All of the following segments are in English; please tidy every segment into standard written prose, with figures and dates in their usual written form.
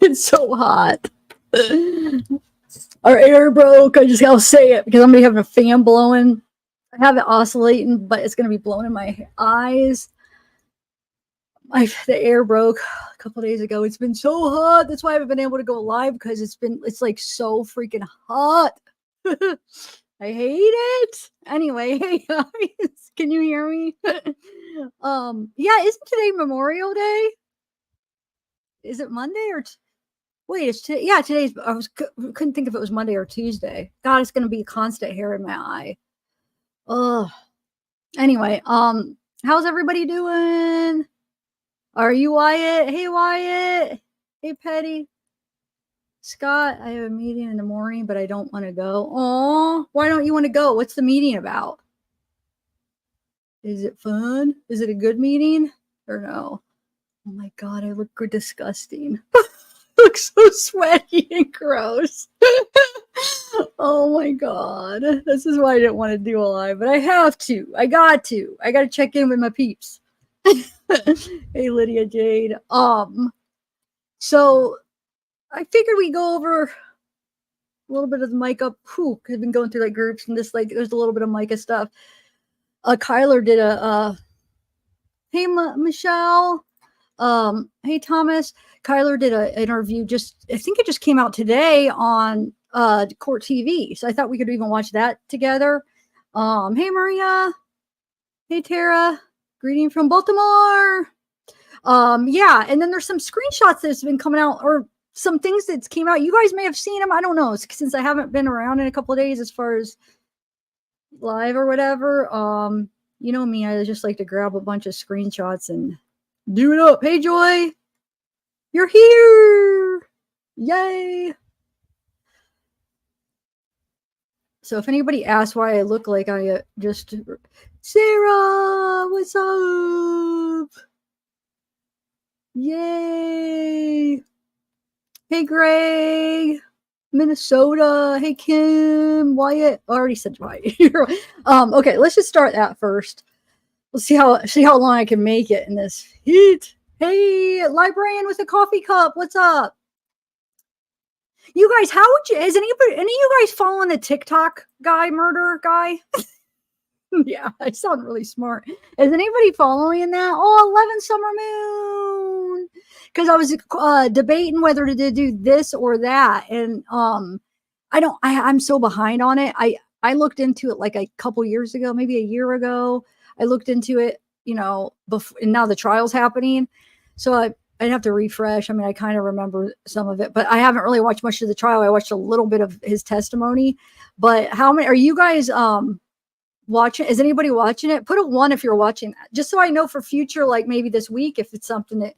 It's so hot. Our air broke. I'll say it because I'm gonna be having a fan blowing. I have it oscillating, but it's gonna be blowing in my eyes. The air broke a couple days ago. It's been so hot. That's why I haven't been able to go live because it's like so freaking hot. I hate it. Anyway, hey guys, can you hear me? Yeah, isn't today Memorial Day? Is it Monday or wait, it's today. Yeah, today's couldn't think if it was Monday or Tuesday. God, it's gonna be constant hair in my eye. Ugh. Anyway, how's everybody doing? Are you Wyatt? Hey Wyatt. Hey Petty. Scott, I have a meeting in the morning, but I don't want to go. Oh, why don't you want to go? What's the meeting about? Is it fun? Is it a good meeting or no? Oh my God, I look disgusting. I look so sweaty and gross. Oh my God. This is why I didn't want to do a live, but I have to. I got to check in with my peeps. Hey Lydia Jade. So I figured we go over a little bit of the Micah. I've been going through like groups and this, like, there's a little bit of Micah stuff. Kyler did hey Michelle. Hey Thomas. Kyler did an interview I think it just came out today on Court TV. So I thought we could even watch that together. Hey Maria. Hey Tara. Greeting from Baltimore. Yeah, and then there's some screenshots that's been coming out, or some things that came out. You guys may have seen them. I don't know, since I haven't been around in a couple of days as far as live or whatever. You know me, I just like to grab a bunch of screenshots and do it up. Hey Joy, you're here. Yay. So if anybody asks why I look like I just Sarah, what's up? Yay. Hey Greg, Minnesota. Hey Kim, Wyatt. I already said Wyatt. Okay, let's just start that first. We'll see how long I can make it in this heat. Hey, librarian with a coffee cup. What's up? You guys, is any of you guys following the TikTok murder guy? Yeah, I sound really smart. Is anybody following that? Oh, 11 Summer Moon. Because I was debating whether to do this or that. And I'm so behind on it. I looked into it like a couple years ago, maybe a year ago. I looked into it, before, and now the trial's happening. So I'd have to refresh. I mean, I kind of remember some of it, but I haven't really watched much of the trial. I watched a little bit of his testimony. But how many are you guys watching? Is anybody watching it? Put a 1 if you're watching that, just so I know for future, like maybe this week, if it's something that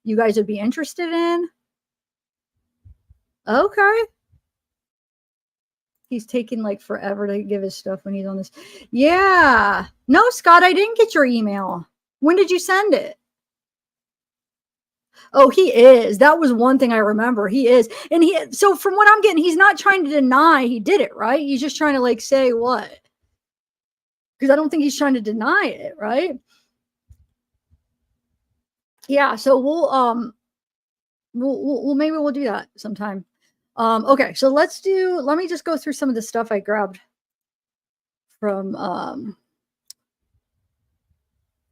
you guys would be interested in. Okay. He's taking like forever to give his stuff when he's on this. Yeah. No, Scott, I didn't get your email. When did you send it? Oh, he is. That was one thing I remember. He is. And so from what I'm getting, he's not trying to deny he did it, right? He's just trying to like say what? Because I don't think he's trying to deny it, right? Yeah, so we'll maybe we'll do that sometime. Okay, so let me just go through some of the stuff I grabbed from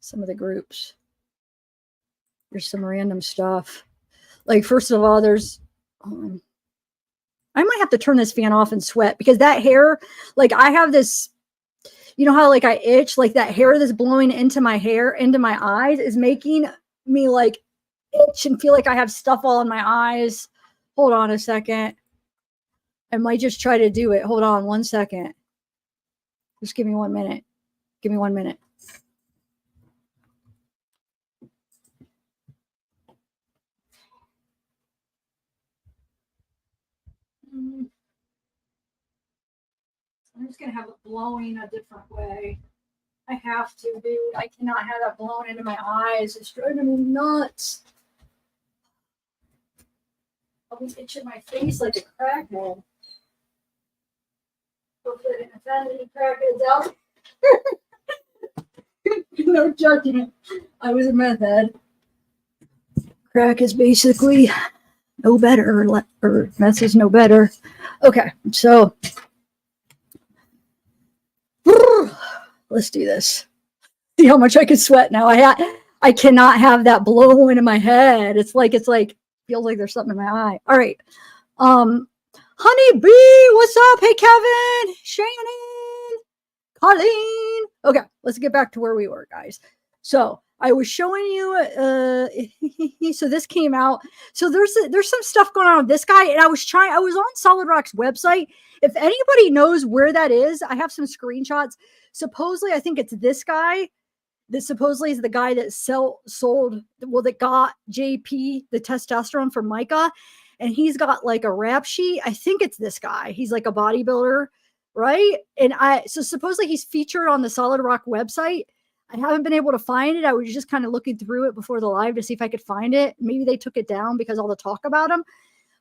some of the groups. There's some random stuff. Like, first of all, there's I might have to turn this fan off and sweat because that hair, like I have this, you know how like I itch, like that hair that's blowing into my eyes is making me like itch and feel like I have stuff all in my eyes. Hold on a second. I might just try to do it. Hold on 1 second. Just give me 1 minute. Give me 1 minute. I'm just going to have it blowing a different way. I have to, dude. I cannot have that blown into my eyes. It's driving me nuts. I'll be itching my face like a crackhead. Hopefully I didn't offend any crackheads out. No judgment. I was a meth head. Crack is basically no better, or message no better. Okay, so let's do this. See how much I can sweat now. I cannot have that blowing in my head. It's like feels like there's something in my eye. All right. Honey Bee, what's up? Hey Kevin, Shannon, Colleen. Okay, let's get back to where we were, guys. So I was showing you so this came out. So there's some stuff going on with this guy, and I was on Solid Rock's website. If anybody knows where that is, I have some screenshots. Supposedly, I think it's this guy. This supposedly is the guy that that got JP the testosterone from Micah, and he's got like a rap sheet. I think it's this guy. He's like a bodybuilder, right? And so supposedly he's featured on the Solid Rock website. I haven't been able to find it. I was just kind of looking through it before the live to see if I could find it. Maybe they took it down because all the talk about him.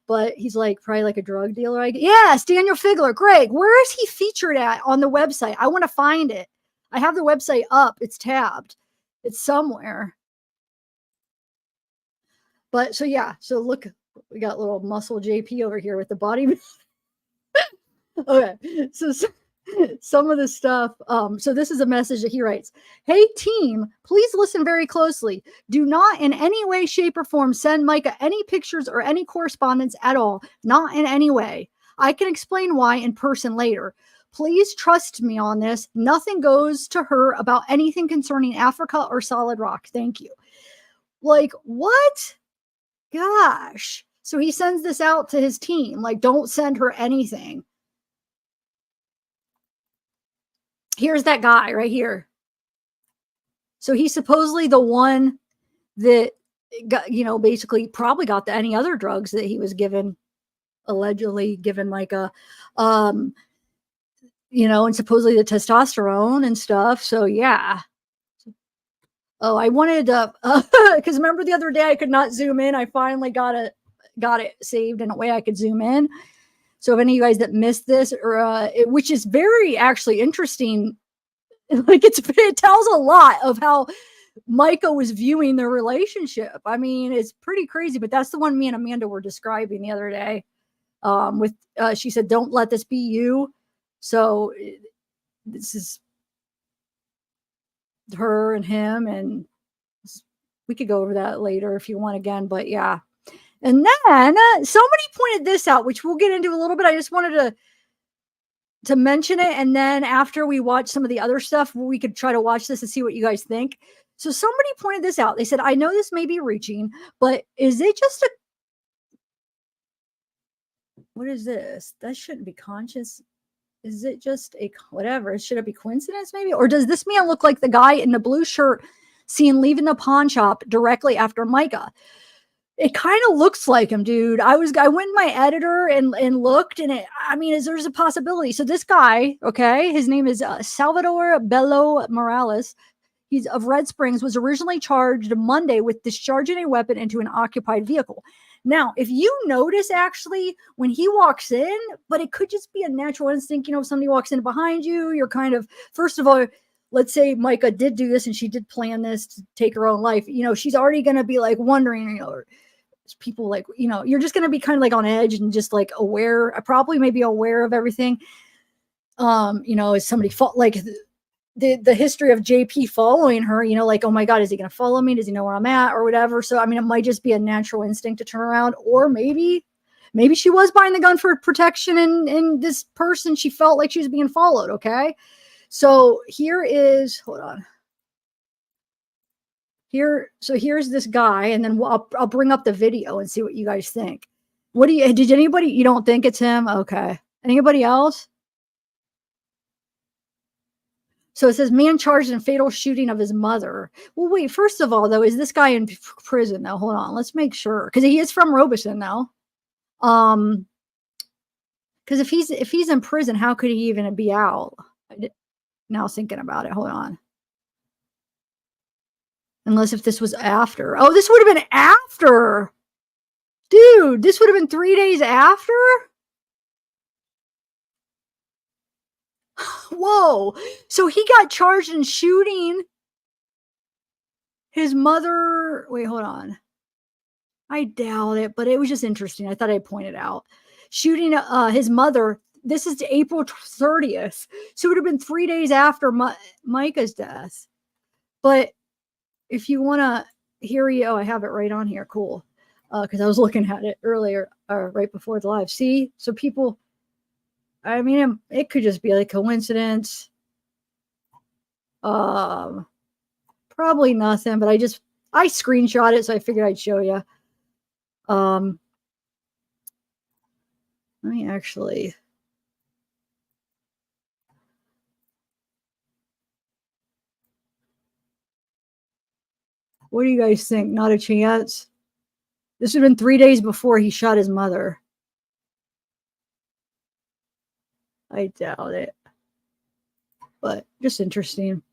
But he's like probably like a drug dealer. Yes, Daniel Figler. Greg, where is he featured at on the website? I want to find it. I have the website up. It's tabbed. It's somewhere. But so yeah. So look, we got little muscle JP over here with the body. Okay. So some of the stuff. So this is a message that he writes. Hey team, please listen very closely. Do not in any way, shape, or form send Micah any pictures or any correspondence at all. Not in any way. I can explain why in person later. Please trust me on this. Nothing goes to her about anything concerning Africa or Solid Rock. Thank you. Like, what? Gosh. So he sends this out to his team. Like, don't send her anything. Here's that guy right here. So he's supposedly the one that got, basically probably got any other drugs that he was allegedly given Micah. And supposedly the testosterone and stuff. So yeah. Oh, I wanted to, because remember the other day I could not zoom in. I finally got it saved in a way I could zoom in. So if any of you guys that missed this, or which is very actually interesting, like it tells a lot of how Micah was viewing their relationship. I mean, it's pretty crazy, but that's the one me and Amanda were describing the other day. She said, "Don't let this be you." So this is her and him, and we could go over that later if you want again. But yeah. And then somebody pointed this out, which we'll get into a little bit. I just wanted to mention it. And then after we watch some of the other stuff, we could try to watch this and see what you guys think. So somebody pointed this out. They said, I know this may be reaching, but is it just what is this? That shouldn't be conscious. Is it just whatever? Should it be coincidence maybe? Or does this man look like the guy in the blue shirt seen leaving the pawn shop directly after Micah? It kind of looks like him, dude. I went in my editor and looked, and there's a possibility. So this guy, okay, his name is Salvador Bello Morales. He's of Red Springs, was originally charged Monday with discharging a weapon into an occupied vehicle. Now, if you notice, actually, when he walks in, but it could just be a natural instinct, if somebody walks in behind you, you're kind of, first of all, let's say Micah did do this and she did plan this to take her own life. She's already going to be like wondering, people like, you're just going to be kind of like on edge and just like aware, probably maybe aware of everything. Is somebody like the history of JP following her, like, oh my God, is he going to follow me? Does he know where I'm at or whatever? So, it might just be a natural instinct to turn around, or maybe she was buying the gun for protection and this person, she felt like she was being followed. Okay. So hold on. Here's this guy, and then I'll bring up the video and see what you guys think. Did anybody, you don't think it's him? Okay. Anybody else? So it says man charged in fatal shooting of his mother. Well, wait, first of all, though, is this guy in prison though? Hold on. Let's make sure. Because he is from Robeson though. Because if he's in prison, how could he even be out? Now thinking about it. Hold on. Unless if this was after. Oh, this would have been after. Dude, this would have been 3 days after? Whoa. So he got charged in shooting his mother. Wait, hold on. I doubt it, but it was just interesting. I thought I'd point it out. Shooting his mother. This is April 30th. So it would have been 3 days after Micah's death. But if you want to hear you, I have it right on here. Cool. Because I was looking at it earlier, right before the live. See? So people, I mean, it could just be like coincidence. Probably nothing, but I screenshot it, so I figured I'd show you. Let me actually. What do you guys think? Not a chance? This would have been 3 days before he shot his mother. I doubt it. But just interesting.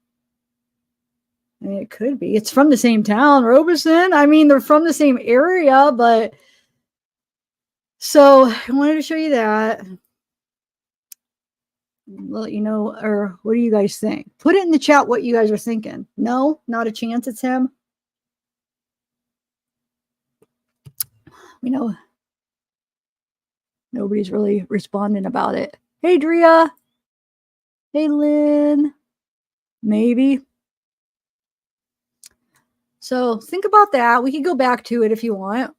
I mean, it could be. It's from the same town, Robeson. I mean, they're from the same area, but... So, I wanted to show you that. Let you know, or what do you guys think? Put it in the chat what you guys are thinking. No? Not a chance it's him? We know nobody's really responding about it. Hey, Drea. Hey, Lynn. Maybe. So think about that. We could go back to it if you want.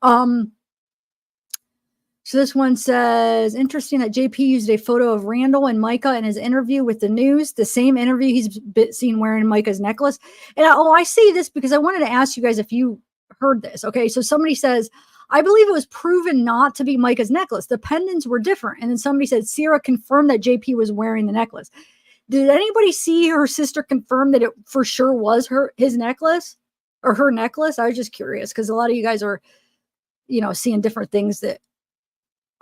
So this one says, interesting that JP used a photo of Randall and Micah in his interview with the news, the same interview he's been seen wearing Micah's necklace. And I say this because I wanted to ask you guys if you heard this. Okay, so somebody says, I believe it was proven not to be Micah's necklace. The pendants were different. And then somebody said, Sierra confirmed that JP was wearing the necklace. Did anybody see her sister confirm that it for sure was his necklace or her necklace? I was just curious because a lot of you guys are, seeing different things that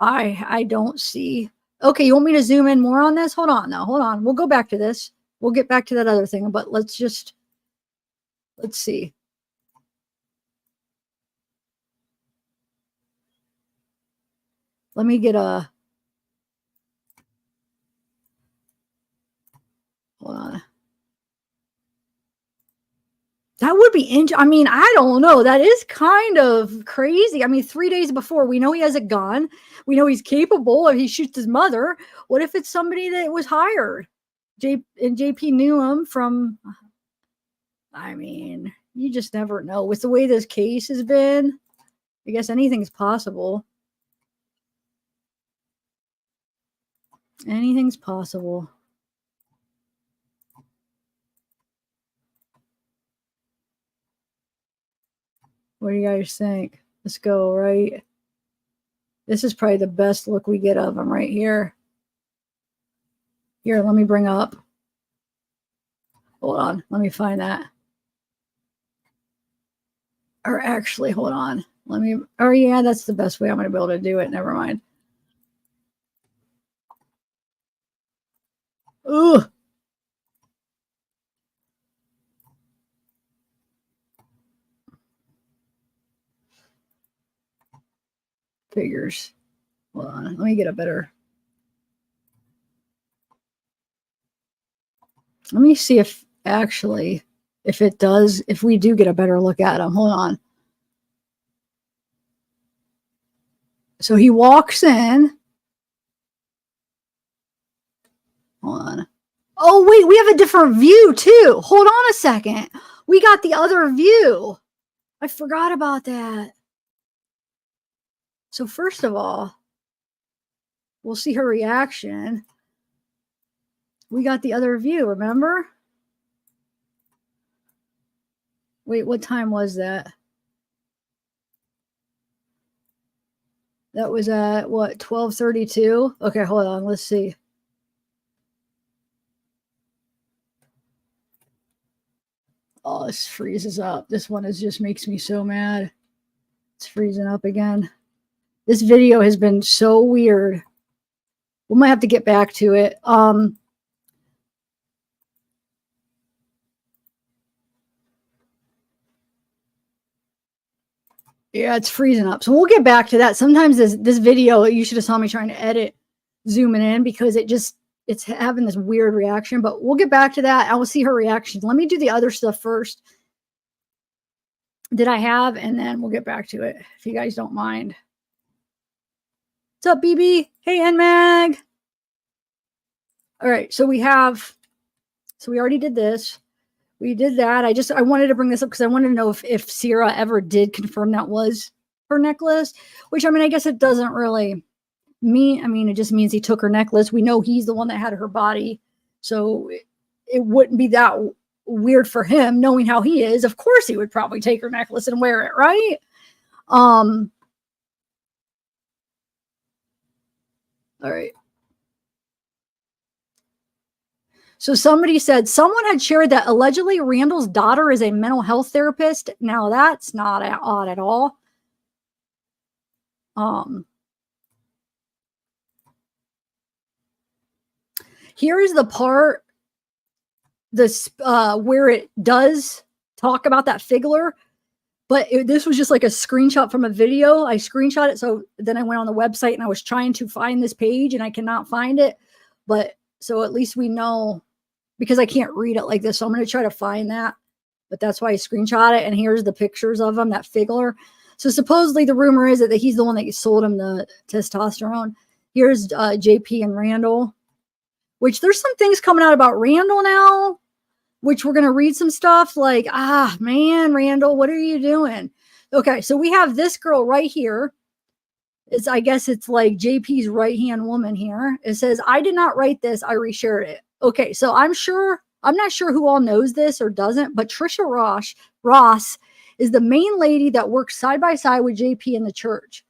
I don't see. Okay, you want me to zoom in more on this? Hold on. We'll go back to this. We'll get back to that other thing, but let's see. Let me get hold on. That would be interesting. I mean, I don't know. That is kind of crazy. I mean, 3 days before, we know he has a gun. We know he's capable if he shoots his mother. What if it's somebody that was hired? And JP knew him from, I mean, you just never know. With the way this case has been, I guess anything's possible. Anything's possible. What do you guys think? Let's go, right? This is probably the best look we get of him right here. Here, let me bring up. Hold on. Let me find that. Or actually, hold on. Oh yeah, that's the best way I'm going to be able to do it. Never mind. Ooh. Figures. Hold on. Let me get a better. Let me see if we do get a better look at him. Hold on. So he walks in. Hold on. Oh, wait, we have a different view too. Hold on a second. We got the other view. I forgot about that. So first of all, we'll see her reaction. We got the other view, remember? Wait, what time was that? That was at, what, 12:32? Okay, hold on, let's see. Oh, this freezes up. This one just makes me so mad. It's freezing up again. This video has been so weird. We might have to get back to it. Yeah, it's freezing up. So we'll get back to that. Sometimes this video, you should have saw me trying to edit, zooming in because it's having this weird reaction. But we'll get back to that. I will see her reaction. Let me do the other stuff first. did I have, and then we'll get back to it if you guys don't mind. What's up, BB? Hey, NMAG. All right, so we already did this. We did that. I wanted to bring this up because I wanted to know if Sierra ever did confirm that was her necklace, which, I mean, I guess it doesn't really mean, I mean, it just means he took her necklace. We know he's the one that had her body. So it wouldn't be that weird for him, knowing how he is. Of course he would probably take her necklace and wear it, right? All right. So somebody said someone had shared that allegedly Randall's daughter is a mental health therapist. Now that's not odd at all. Here is the part where it does talk about that Figler, but this was just like a screenshot from a video. I screenshot it, so then I went on the website and I was trying to find this page and I cannot find it. But so at least we know, because I can't read it like this, so I'm going to try to find that. But that's why I screenshot it, and here's the pictures of him, that Figler. So supposedly the rumor is that he's the one that sold him the testosterone. Here's JP and Randall, which there's some things coming out about Randall now, which we're going to read some stuff like, man, Randall, what are you doing? Okay, so we have this girl right here. I guess it's like JP's right-hand woman here. It says, I did not write this. I reshared it. Okay, so I'm not sure who all knows this or doesn't, but Trisha Ross is the main lady that works side by side with JP in the church.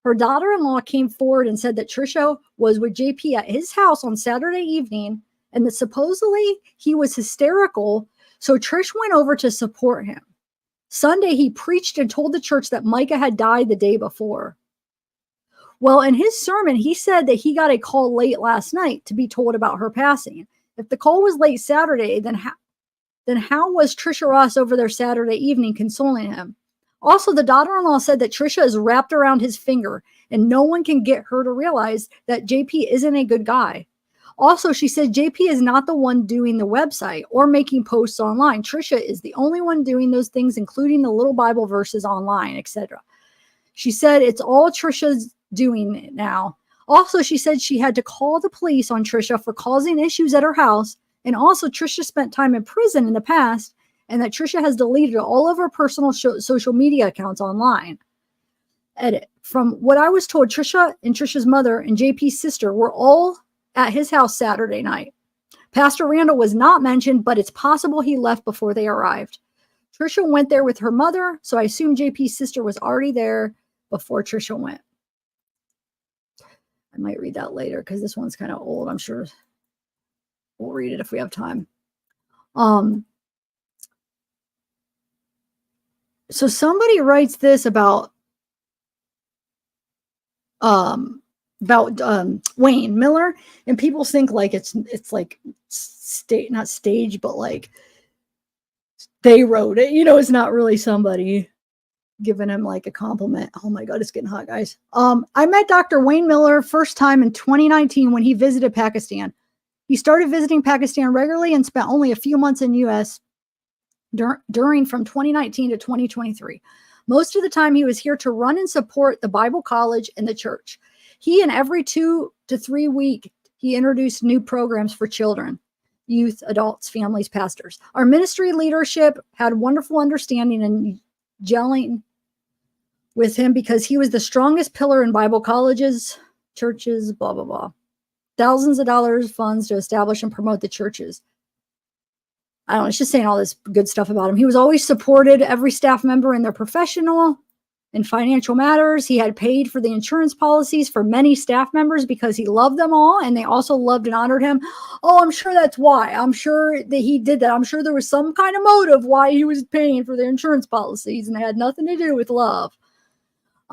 Her daughter-in-law came forward and said that Trisha was with JP at his house on Saturday evening, and that supposedly he was hysterical, so Trish went over to support him. Sunday, he preached and told the church that Micah had died the day before. Well, in his sermon, he said that he got a call late last night to be told about her passing. If the call was late Saturday, then how was Trisha Ross over there Saturday evening consoling him? Also, the daughter-in-law said that Trisha is wrapped around his finger, and no one can get her to realize that JP isn't a good guy. Also, she said JP is not the one doing the website or making posts online. Trisha is the only one doing those things, including the little Bible verses online, etc. She said it's all Trisha's doing it now. Also, she said she had to call the police on Trisha for causing issues at her house. And also, Trisha spent time in prison in the past, and that Trisha has deleted all of her personal social media accounts online. Edit. From what I was told, Trisha and Trisha's mother and JP's sister were all at his house Saturday night. Pastor Randall was not mentioned, but it's possible he left before they arrived. Trisha went there with her mother, so I assume JP's sister was already there before Trisha went. I might read that later because this one's kind of old. I'm sure we'll read it if we have time. So somebody writes this about Wayne Miller, and people think like it's like not stage, but like they wrote it. It's not really somebody giving him like a compliment. Oh my God, it's getting hot, guys. I met Dr. Wayne Miller first time in 2019 when he visited Pakistan. He started visiting Pakistan regularly and spent only a few months in U.S. during from 2019 to 2023. Most of the time, he was here to run and support the Bible college and the church. He, and every 2 to 3 weeks, he introduced new programs for children, youth, adults, families, pastors. Our ministry leadership had wonderful understanding and gelling with him because he was the strongest pillar in Bible colleges, churches, blah, blah, blah. Thousands of dollars funds to establish and promote the churches. I don't know, it's just saying all this good stuff about him. He was always supported every staff member in their professional and financial matters. He had paid for the insurance policies for many staff members because he loved them all, and they also loved and honored him. Oh, I'm sure that's why. I'm sure that he did that. I'm sure there was some kind of motive why he was paying for the insurance policies, and it had nothing to do with love.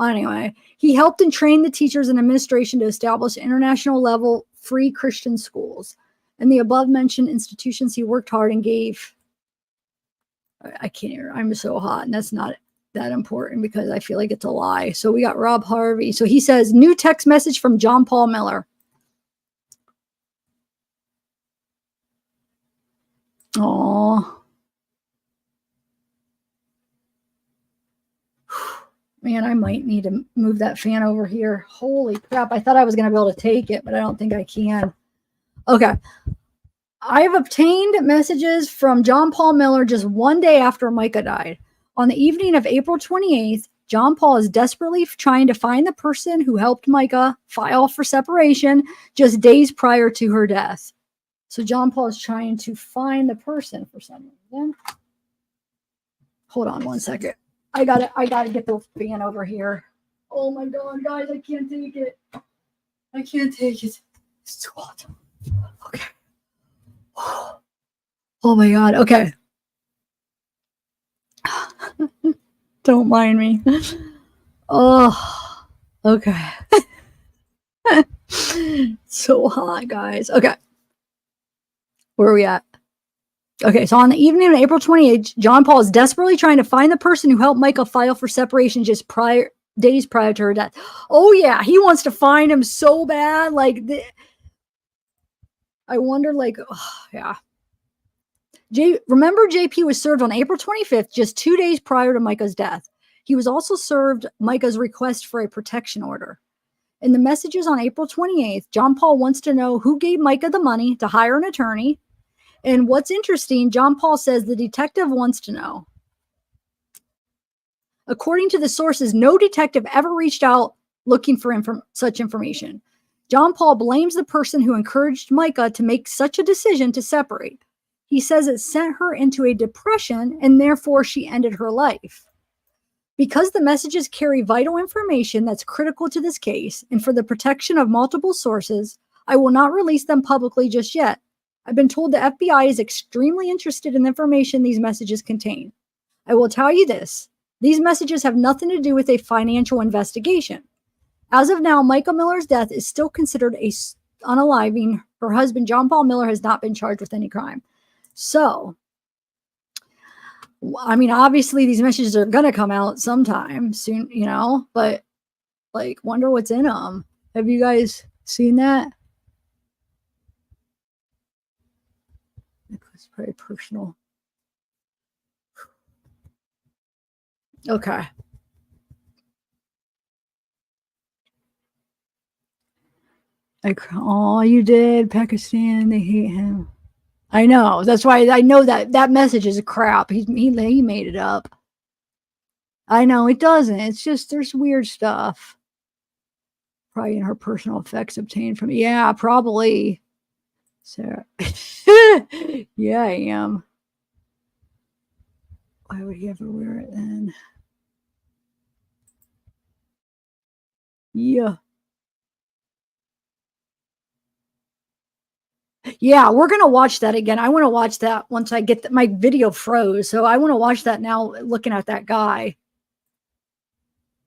Anyway, he helped and trained the teachers and administration to establish international level free Christian schools. And the above mentioned institutions, he worked hard and gave. I can't hear. I'm so hot, and that's not that important because I feel like it's a lie. So we got Rob Harvey. So he says, new text message from John Paul Miller. Oh. Man, I might need to move that fan over here. Holy crap. I thought I was going to be able to take it, but I don't think I can. Okay. I have obtained messages from John Paul Miller just one day after Micah died. On the evening of April 28th, John Paul is desperately trying to find the person who helped Micah file for separation just days prior to her death. So John Paul is trying to find the person for some reason. Hold on one second. I gotta get the fan over here. Oh my god, guys, I can't take it. I can't take it. It's too hot. Okay. Oh my god, okay. Don't mind me. Oh, okay. So hot, guys. Okay. Where are we at? Okay, so on the evening of April 28th, John Paul is desperately trying to find the person who helped Micah file for separation just days prior to her death. Oh yeah, he wants to find him so bad. Like, I wonder, like, oh, yeah. Remember, JP was served on April 25th, just 2 days prior to Micah's death. He was also served Micah's request for a protection order. In the messages on April 28th, John Paul wants to know who gave Micah the money to hire an attorney. And what's interesting, John Paul says the detective wants to know. According to the sources, no detective ever reached out looking for such information. John Paul blames the person who encouraged Micah to make such a decision to separate. He says it sent her into a depression and therefore she ended her life. Because the messages carry vital information that's critical to this case and for the protection of multiple sources, I will not release them publicly just yet. I've been told the FBI is extremely interested in the information these messages contain. I will tell you this. These messages have nothing to do with a financial investigation. As of now, Micah Miller's death is still considered a unaliving. Her husband, John Paul Miller, has not been charged with any crime. So, I mean, obviously these messages are going to come out sometime soon, you know, but like, wonder what's in them. Have you guys seen that? It's very personal. Okay. Oh, you did. Pakistan, they hate him. I know. That's why I know that message is crap. He made it up. I know it doesn't. It's just there's weird stuff. Probably in her personal effects obtained from. Yeah, probably. Sarah. Yeah, I am. Why would he ever wear it then? Yeah. Yeah, we're going to watch that again. I want to watch that once I get my video froze. So I want to watch that now looking at that guy.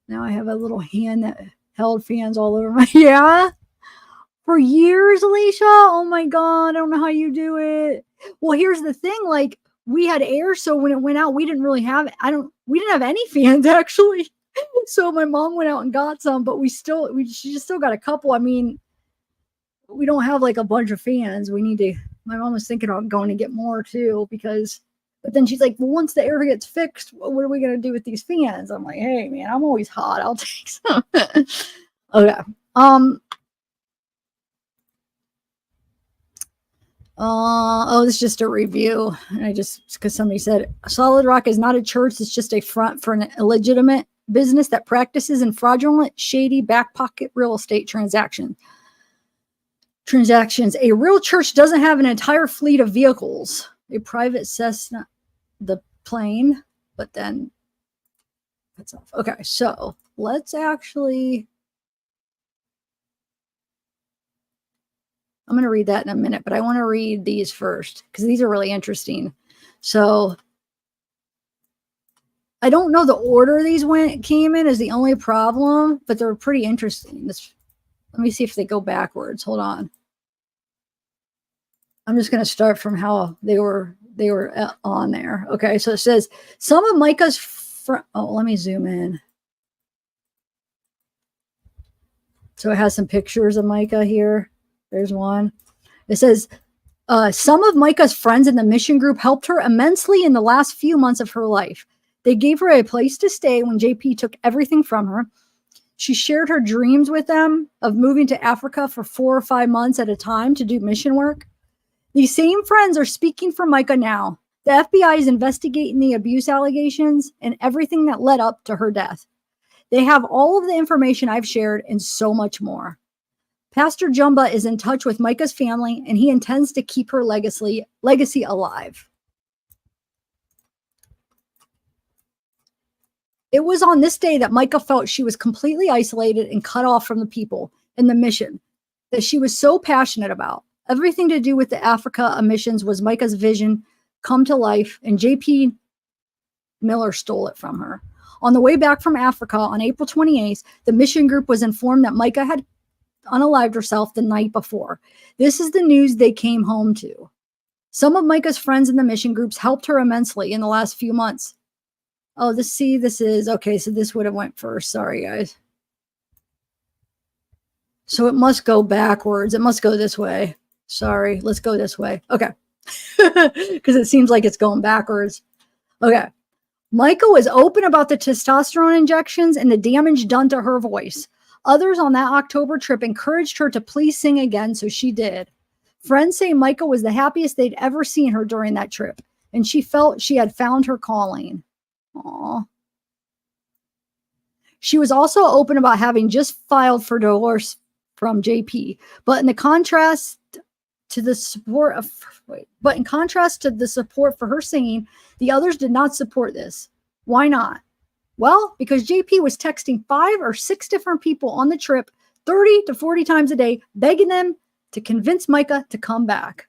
Now I have a little hand that held fans all over my, yeah. For years, Alicia. Oh my God. I don't know how you do it. Well, here's the thing. Like, we had air. So when it went out, we didn't really have, we didn't have any fans actually. So my mom went out and got some, but she just still got a couple. I mean, we don't have like a bunch of fans. My mom was thinking about going to get more too, but then she's like, well, once the air gets fixed, what are we going to do with these fans? I'm like, hey man, I'm always hot. I'll take some. Okay. It's just a review. And because somebody said Solid Rock is not a church. It's just a front for an illegitimate business that practices in fraudulent, shady, back pocket real estate transactions. A real church doesn't have an entire fleet of vehicles. A private Cessna, the plane, but then that's off. Okay, so let's actually. I'm going to read that in a minute, but I want to read these first because these are really interesting. So I don't know the order these came in is the only problem, but they're pretty interesting. Let me see if they go backwards. Hold on. I'm just going to start from how they were on there. Okay, so it says some of Micah's let me zoom in. So it has some pictures of Micah here. There's one. It says some of Micah's friends in the mission group helped her immensely in the last few months of her life. They gave her a place to stay when JP took everything from her. She shared her dreams with them of moving to Africa for 4 or 5 months at a time to do mission work. These same friends are speaking for Mica now. The FBI is investigating the abuse allegations and everything that led up to her death. They have all of the information I've shared and so much more. Pastor Jumba is in touch with Mica's family, and he intends to keep her legacy alive. It was on this day that Mica felt she was completely isolated and cut off from the people and the mission that she was so passionate about. Everything to do with the Africa missions was Mica's vision come to life, and JP Miller stole it from her. On the way back from Africa on April 28th, the mission group was informed that Mica had unalived herself the night before. This is the news they came home to. Some of Mica's friends in the mission groups helped her immensely in the last few months. Oh, this is, okay, so this would have went first. Sorry, guys. So it must go backwards. It must go this way. Sorry, let's go this way. Okay. Because it seems like it's going backwards. Okay. Mica was open about the testosterone injections and the damage done to her voice. Others on that October trip encouraged her to please sing again, so she did. Friends say Mica was the happiest they'd ever seen her during that trip, and she felt she had found her calling. Aww. She was also open about having just filed for divorce from JP, but in contrast to the support for her singing, the others did not support this. Why not? Well, because JP was texting 5 or 6 different people on the trip 30 to 40 times a day, begging them to convince Mica to come back.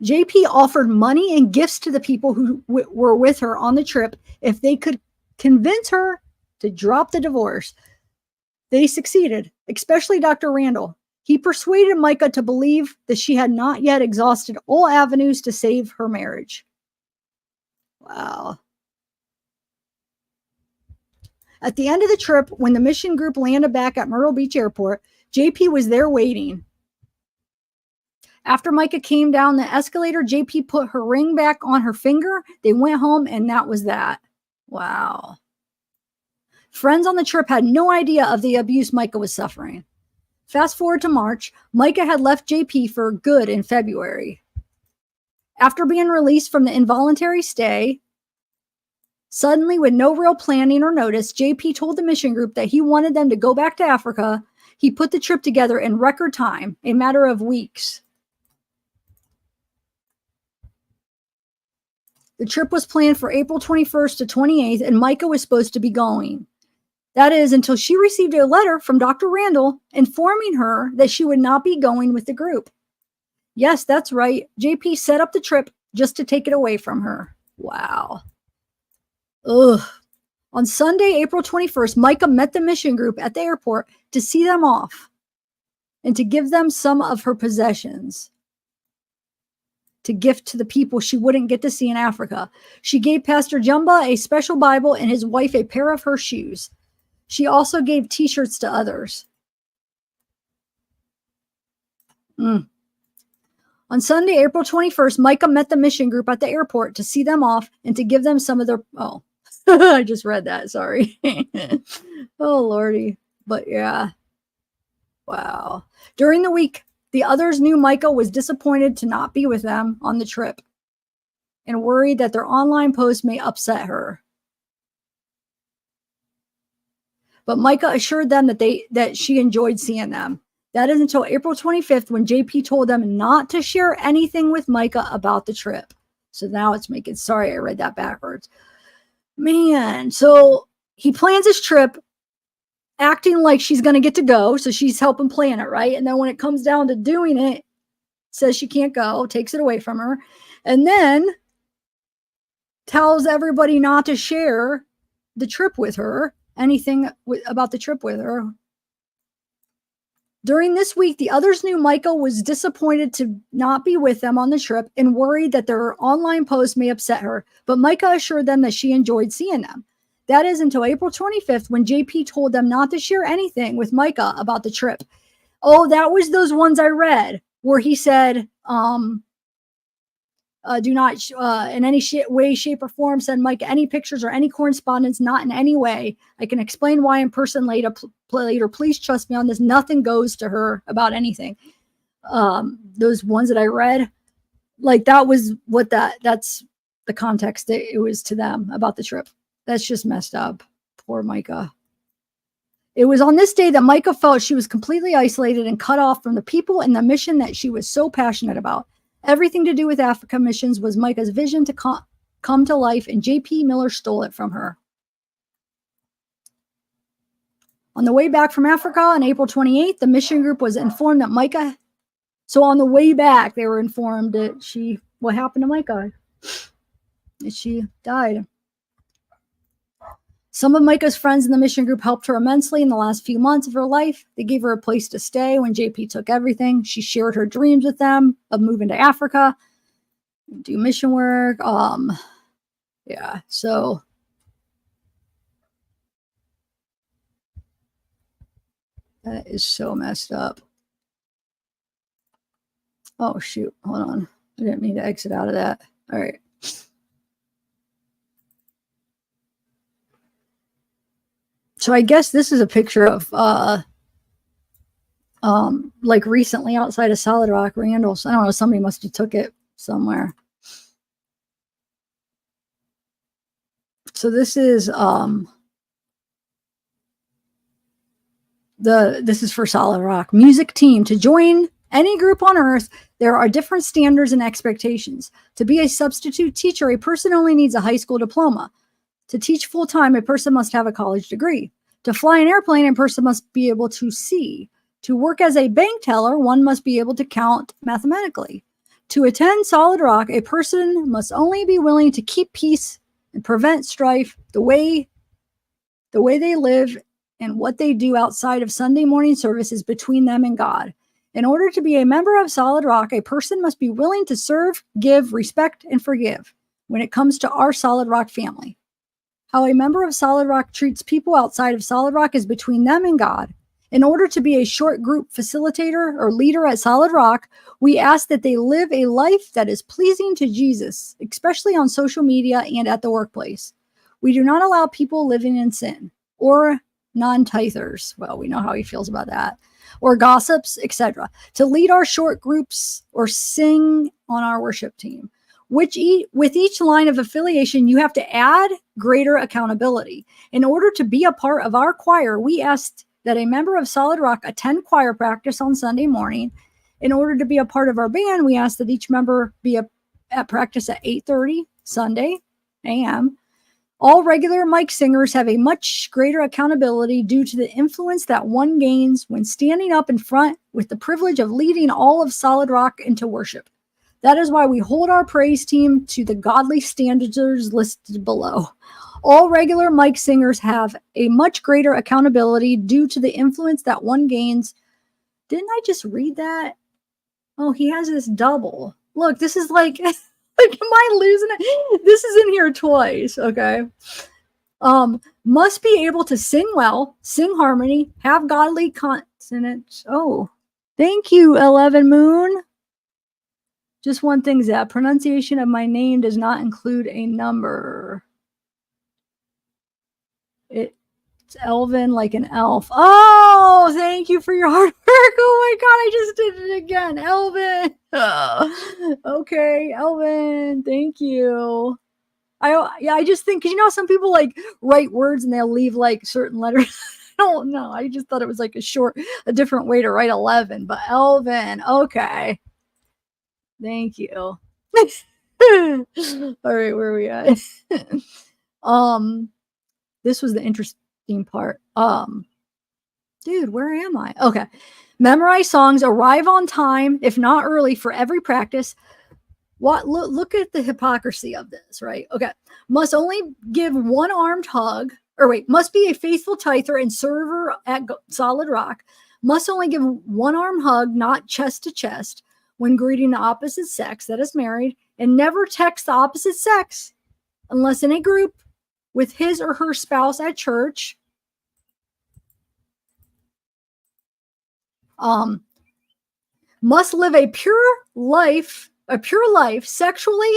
JP offered money and gifts to the people who were with her on the trip if they could convince her to drop the divorce. They succeeded, especially Dr. Randall. He persuaded Mica to believe that she had not yet exhausted all avenues to save her marriage. Wow. At the end of the trip, when the mission group landed back at Myrtle Beach Airport, JP was there waiting. After Mica came down the escalator, JP put her ring back on her finger. They went home, and that was that. Wow. Friends on the trip had no idea of the abuse Mica was suffering. Fast forward to March, Mica had left JP for good in February. After being released from the involuntary stay, suddenly with no real planning or notice, JP told the mission group that he wanted them to go back to Africa. He put the trip together in record time, a matter of weeks. The trip was planned for April 21st to 28th, and Mica was supposed to be going. That is, until she received a letter from Dr. Randall informing her that she would not be going with the group. Yes, that's right. JP set up the trip just to take it away from her. Wow. Ugh. On Sunday, April 21st, Mica met the mission group at the airport to see them off and to give them some of her possessions to gift to the people she wouldn't get to see in Africa. She gave Pastor Jumba a special Bible and his wife a pair of her shoes. She also gave t-shirts to others. On Sunday, April 21st, Mica met the mission group at the airport to see them off and to give them some of their... Oh, I just read that. Sorry. Oh, Lordy. But yeah. Wow. During the week, the others knew Mica was disappointed to not be with them on the trip and worried that their online post may upset her. But Mica assured them that she enjoyed seeing them. That is until April 25th when JP told them not to share anything with Mica about the trip. So now it's making... Sorry, I read that backwards. Man, so he plans his trip acting like she's going to get to go. So she's helping plan it, right? And then when it comes down to doing it, says she can't go, takes it away from her, and then tells everybody not to share the trip with her, anything about the trip with her. During this week, the others knew Mica was disappointed to not be with them on the trip and worried that their online posts may upset her, but Mica assured them that she enjoyed seeing them. That is until April 25th when JP told them not to share anything with Mica about the trip. Oh, that was those ones I read where he said, Do not in any way, shape, or form send Micah any pictures or any correspondence, not in any way. I can explain why in person later. Please trust me on this. Nothing goes to her about anything. Those ones that I read, like that was what that's the context it was to them about the trip. That's just messed up. Poor Micah. It was on this day that Micah felt she was completely isolated and cut off from the people and the mission that she was so passionate about. Everything to do with Africa missions was Micah's vision to come to life, and J.P. Miller stole it from her. On the way back from Africa on April 28th, the mission group was informed that Micah. So on the way back, they were informed that what happened to Micah? That she died. Some of Micah's friends in the mission group helped her immensely in the last few months of her life. They gave her a place to stay when JP took everything. She shared her dreams with them of moving to Africa, do mission work. Yeah, so that is so messed up. Oh, shoot. Hold on. I didn't mean to exit out of that. All right. So I guess this is a picture of like recently outside of Solid Rock, Randall's. I don't know, somebody must have took it somewhere. So this is this is for Solid Rock. Music team. To join any group on earth, there are different standards and expectations. To be a substitute teacher, a person only needs a high school diploma. To teach full-time, a person must have a college degree. To fly an airplane, a person must be able to see. To work as a bank teller, one must be able to count mathematically. To attend Solid Rock, a person must only be willing to keep peace and prevent strife. The way they live and what they do outside of Sunday morning service is between them and God. In order to be a member of Solid Rock, a person must be willing to serve, give, respect, and forgive when it comes to our Solid Rock family. How a member of Solid Rock treats people outside of Solid Rock is between them and God. In order to be a short group facilitator or leader at Solid Rock, we ask that they live a life that is pleasing to Jesus, especially on social media and at the workplace. We do not allow people living in sin or non-tithers. Well, we know how he feels about that. Or gossips, etc. To lead our short groups or sing on our worship team. With each line of affiliation, you have to add greater accountability. In order to be a part of our choir, we asked that a member of Solid Rock attend choir practice on Sunday morning. In order to be a part of our band, we asked that each member be at practice at 8:30 Sunday a.m. All regular mic singers have a much greater accountability due to the influence that one gains when standing up in front with the privilege of leading all of Solid Rock into worship. That is why we hold our praise team to the godly standards listed below. All regular mic singers have a much greater accountability due to the influence that one gains. Didn't I just read that? Oh, he has this double. Look, this is like, am I losing it? This is in here twice, okay? Must be able to sing well, sing harmony, have godly consonants. Oh, thank you, 11 Moon. Just one thing, Zap. Pronunciation of my name does not include a number. It's Elvin like an elf. Oh, thank you for your hard work. Oh my God, I just did it again. Elvin. Okay, Elvin. Thank you. I just think, because you know, some people like write words and they'll leave like certain letters. I don't know. I just thought it was like a different way to write 11. But Elvin, okay. Thank you. All right, where are we at? This was the interesting part. Dude, where am I? Okay. Memorize songs, arrive on time, if not early, for every practice. Look at the hypocrisy of this, right? Okay. Must only give one-armed hug, must be a faithful tither and server at Solid Rock. Must only give one-arm hug, not chest to chest, when greeting the opposite sex that is married, and never text the opposite sex unless in a group with his or her spouse at church. Must live a pure life a pure life sexually,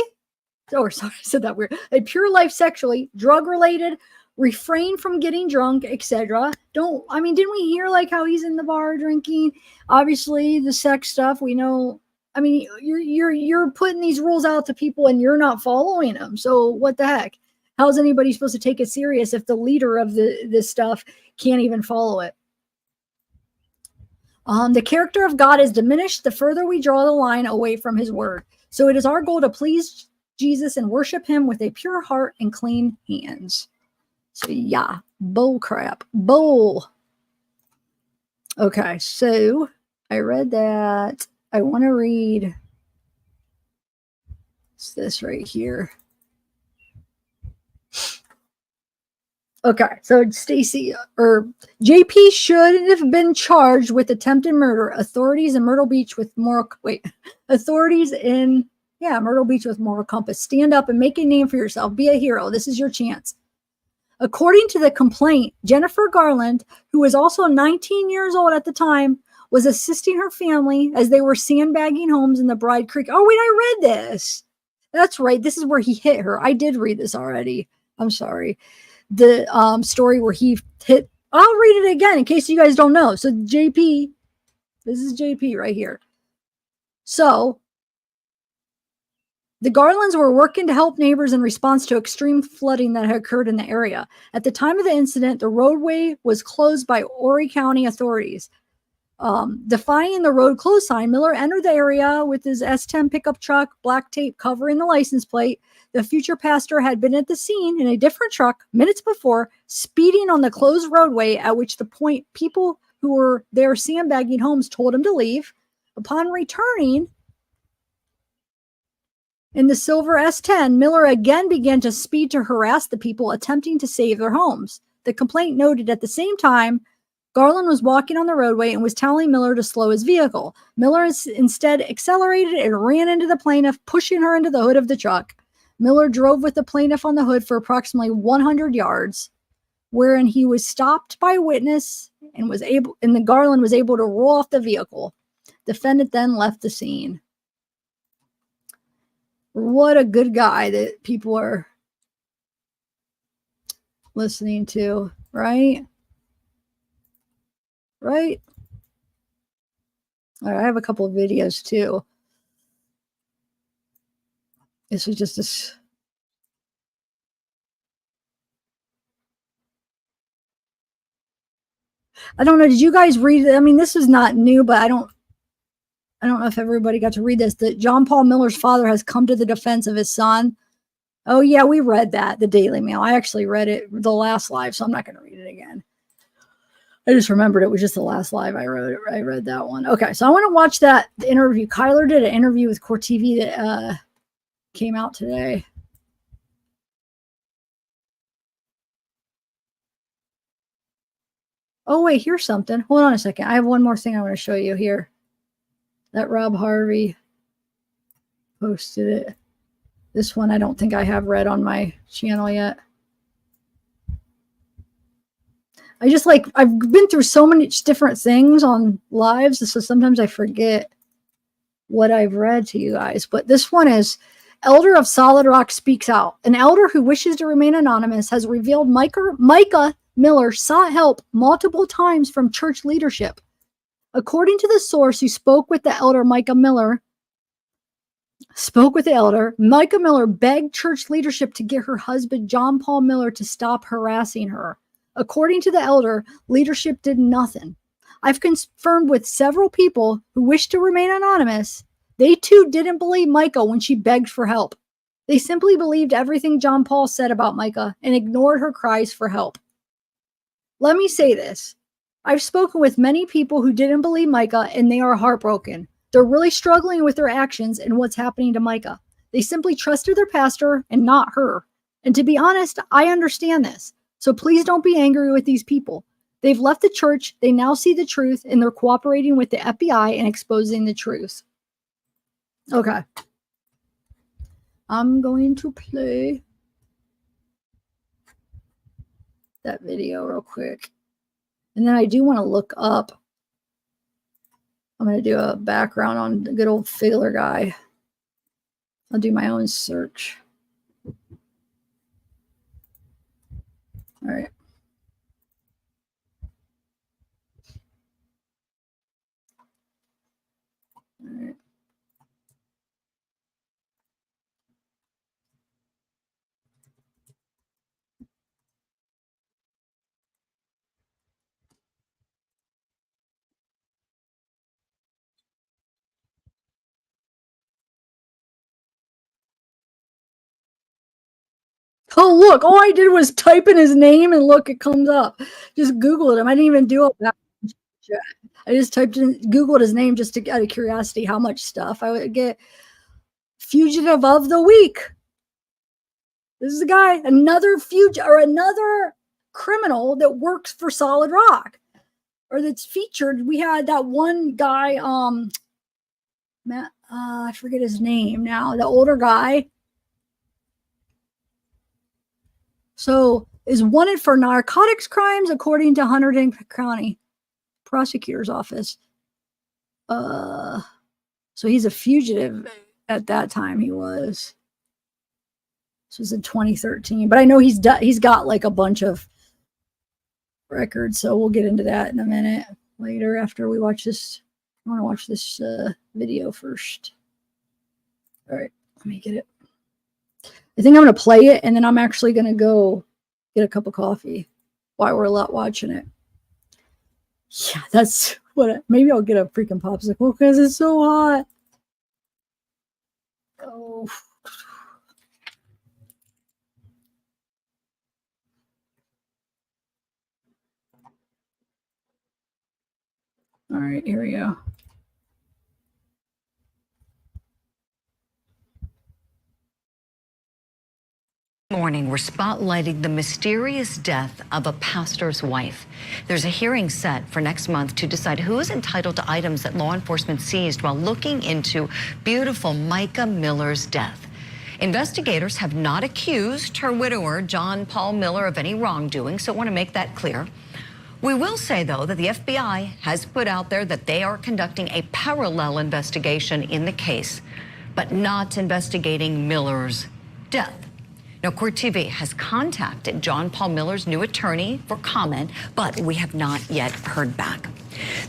or sorry, I said that weird, a pure life sexually, drug related, refrain from getting drunk, etc. Didn't we hear like how he's in the bar drinking? Obviously, the sex stuff, we know. I mean, you're putting these rules out to people and you're not following them. So what the heck? How's anybody supposed to take it serious if the leader of this stuff can't even follow it? The character of God is diminished the further we draw the line away from his word. So it is our goal to please Jesus and worship him with a pure heart and clean hands. So yeah, bull crap. Bull. Okay, so I read that. I want to read this right here. Okay, so Stacy or JP should have been charged with attempted murder. Authorities in Myrtle Beach with moral compass. Stand up and make a name for yourself. Be a hero. This is your chance. According to the complaint, Jennifer Garland, who was also 19 years old at the time, was assisting her family as they were sandbagging homes in the Bride Creek. Oh, wait, I read this. That's right. This is where he hit her. I did read this already. I'm sorry. The story where he hit. I'll read it again in case you guys don't know. So JP, this is JP right here. So the Garlands were working to help neighbors in response to extreme flooding that had occurred in the area. At the time of the incident, the roadway was closed by Horry County authorities. Defying the road close sign, Miller entered the area with his S10 pickup truck, black tape covering the license plate. The future pastor had been at the scene in a different truck minutes before, speeding on the closed roadway, at which the point people who were there sandbagging homes told him to leave. Upon returning in the silver S10, Miller again began to speed to harass the people attempting to save their homes. The complaint noted at the same time, Garland was walking on the roadway and was telling Miller to slow his vehicle. Miller instead accelerated and ran into the plaintiff, pushing her into the hood of the truck. Miller drove with the plaintiff on the hood for approximately 100 yards, wherein he was stopped by a witness and the Garland was able to roll off the vehicle. Defendant then left the scene. What a good guy that people are listening to, right? Right? All right, I have a couple of videos too. This was just this. I don't know. Did you guys read it? I mean, this is not new, but I don't know if everybody got to read this. That John Paul Miller's father has come to the defense of his son. Oh yeah, we read that, the Daily Mail. I actually read it the last live, so I'm not going to read it again. I just remembered it was just the last live I read that one. Okay, so I want to watch that interview. Kyler did an interview with Court TV that came out today. Oh, wait, here's something. Hold on a second. I have one more thing I want to show you here. That Rob Harvey posted it. This one I don't think I have read on my channel yet. I've been through so many different things on lives, so sometimes I forget what I've read to you guys. But this one is Elder of Solid Rock speaks out. An elder who wishes to remain anonymous has revealed Micah Miller sought help multiple times from church leadership. According to the source who spoke with the elder, Micah Miller begged church leadership to get her husband, John Paul Miller, to stop harassing her. According to the elder, leadership did nothing. I've confirmed with several people who wish to remain anonymous. They too didn't believe Micah when she begged for help. They simply believed everything John Paul said about Micah and ignored her cries for help. Let me say this. I've spoken with many people who didn't believe Micah, and they are heartbroken. They're really struggling with their actions and what's happening to Micah. They simply trusted their pastor and not her. And to be honest, I understand this. So please don't be angry with these people. They've left the church, they now see the truth, and they're cooperating with the FBI and exposing the truth. Okay. I'm going to play that video real quick. And then I do want to look up. I'm going to do a background on the good old Figler guy. I'll do my own search. All right. All right. Oh, look, all I did was type in his name and look, it comes up. Just Googled him. I didn't even do all that. I just typed in, Googled his name just to, out of curiosity, how much stuff I would get. Fugitive of the week. This is a guy, another another criminal that works for Solid Rock, or that's featured. We had that one guy, Matt, I forget his name now, the older guy. So is wanted for narcotics crimes, according to Hunterdon County Prosecutor's Office. So he's a fugitive at that time. He was. This was in 2013, but I know he's got like a bunch of records, so we'll get into that in a minute later after we watch this. I want to watch this video first. All right, let me get it. I think I'm going to play it, and then I'm actually going to go get a cup of coffee while we're watching it. Yeah, that's what. Maybe I'll get a freaking popsicle because it's so hot. Oh. All right, here we go. Morning, we're spotlighting the mysterious death of a pastor's wife. There's a hearing set for next month to decide who is entitled to items that law enforcement seized while looking into beautiful Micah Miller's death. Investigators have not accused her widower, John Paul Miller, of any wrongdoing, so I want to make that clear. We will say, though, that the FBI has put out there that they are conducting a parallel investigation in the case, but not investigating Miller's death. Now, Court TV has contacted John Paul Miller's new attorney for comment, but we have not yet heard back.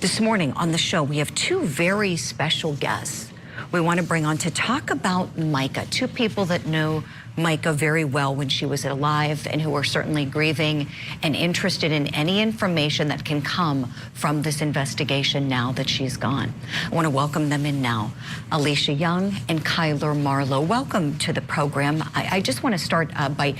This morning on the show, we have two very special guests we want to bring on to talk about Micah, two people that know Micah very well when she was alive and who are certainly grieving and interested in any information that can come from this investigation now that she's gone. I want to welcome them in now. Alicia Young and Kyler Marlowe, welcome to the program. I just want to start by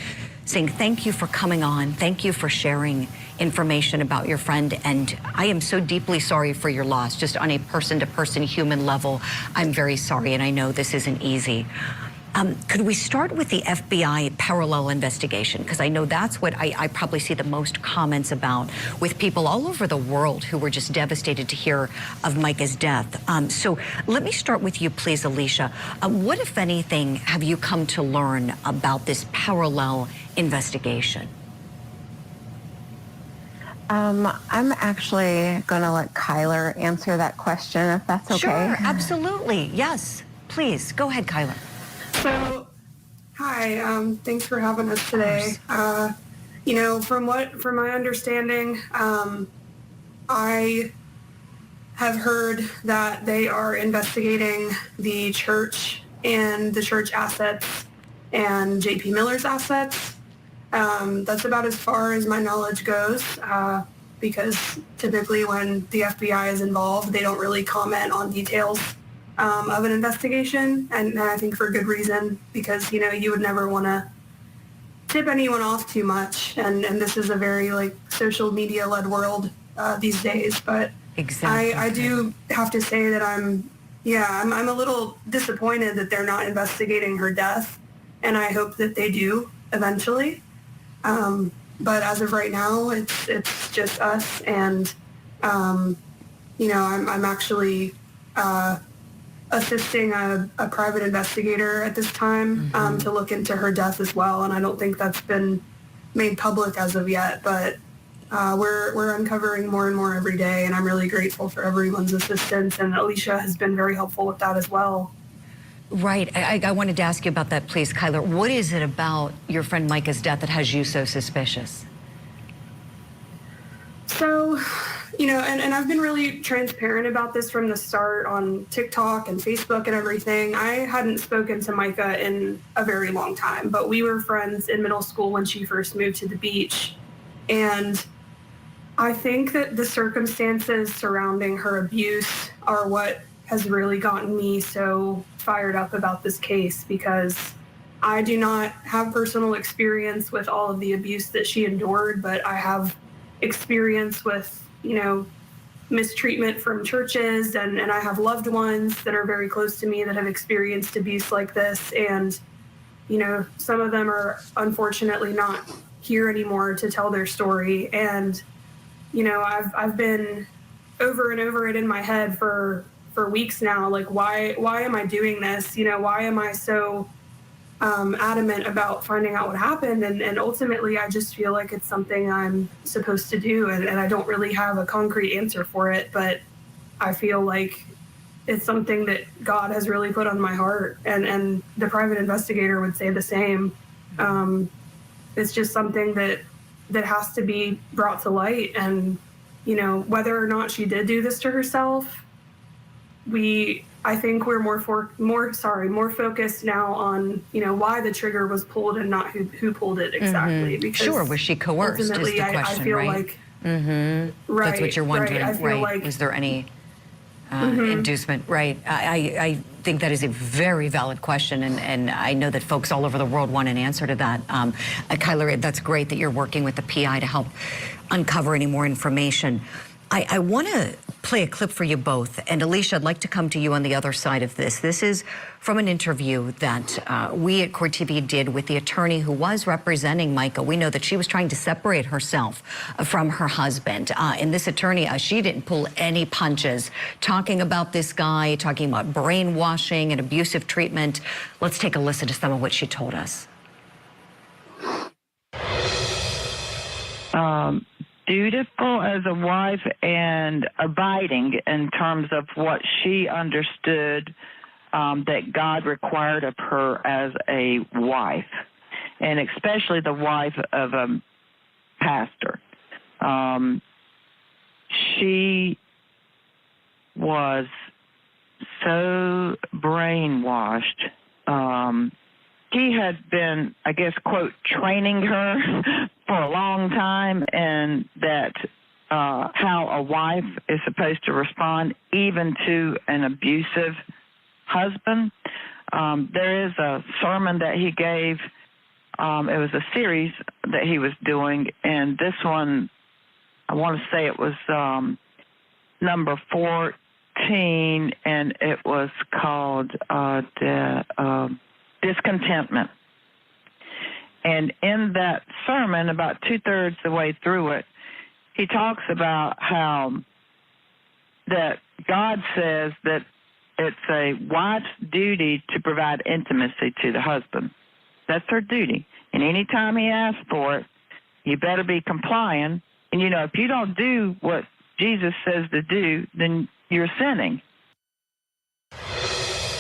saying thank you for coming on. Thank you for sharing information about your friend, and I am so deeply sorry for your loss. Just on a person-to-person human level, I'm very sorry, and I know this isn't easy. Could we start with the FBI parallel investigation? Because I know that's what I probably see the most comments about with people all over the world who were just devastated to hear of Micah's death. So let me start with you, please, Alicia. What, if anything, have you come to learn about this parallel investigation? I'm actually going to let Kyler answer that question, if that's okay. Sure, absolutely. Yes, please. Go ahead, Kyler. So, hi, thanks for having us today. You know, from my understanding, I have heard that they are investigating the church and the church assets and JP Miller's assets. That's about as far as my knowledge goes, because typically when the FBI is involved, they don't really comment on details of an investigation, and I think for good reason, because, you know, you would never want to tip anyone off too much, and this is a very, like, social media-led world these days, but exactly. I do have to say that I'm a little disappointed that they're not investigating her death, and I hope that they do eventually. But as of right now, it's just us, and you know, I'm actually assisting a private investigator at this time to look into her death as well, and I don't think that's been made public as of yet, but we're uncovering more and more every day, and I'm really grateful for everyone's assistance, and Alicia has been very helpful with that as well. Right. I wanted to ask you about that, please, Kyler. What is it about your friend Micah's death that has you so suspicious? So, and I've been really transparent about this from the start on TikTok and Facebook and everything. I hadn't spoken to Micah in a very long time, but we were friends in middle school when she first moved to the beach. And I think that the circumstances surrounding her abuse are what has really gotten me so fired up about this case, because I do not have personal experience with all of the abuse that she endured, but I have experience with, mistreatment from churches, and I have loved ones that are very close to me that have experienced abuse like this. And, some of them are unfortunately not here anymore to tell their story. And, I've been over and over it in my head for weeks now. Like, why am I doing this? Why am I so adamant about finding out what happened? And ultimately, I just feel like it's something I'm supposed to do. And I don't really have a concrete answer for it, but I feel like it's something that God has really put on my heart. And the private investigator would say the same. It's just something that has to be brought to light. And, whether or not she did do this to herself, I think we're more focused now on, why the trigger was pulled and not who pulled it exactly. Because sure, was she coerced is the question, I feel right? like, right, that's what you're wondering, right? I feel like, was there any inducement? Right. I think that is a very valid question, and I know that folks all over the world want an answer to that. Kyler, that's great that you're working with the PI to help uncover any more information. I want to play a clip for you both. And Alicia, I'd like to come to you on the other side of this. This is from an interview that we at Court TV did with the attorney who was representing Micah. We know that she was trying to separate herself from her husband. And this attorney, she didn't pull any punches, talking about this guy, talking about brainwashing and abusive treatment. Let's take a listen to some of what she told us. Dutiful as a wife and abiding in terms of what she understood that God required of her as a wife, and especially the wife of a pastor. She was so brainwashed. He had been, I guess, quote, training her for a long time, and that how a wife is supposed to respond even to an abusive husband. There is a sermon that he gave. It was a series that he was doing, and this one, I want to say it was number 14, and it was called Discontentment. And in that sermon, about 2/3 the way through it, he talks about how that God says that it's a wife's duty to provide intimacy to the husband. That's her duty. And anytime he asks for it, you better be complying. And, if you don't do what Jesus says to do, then you're sinning.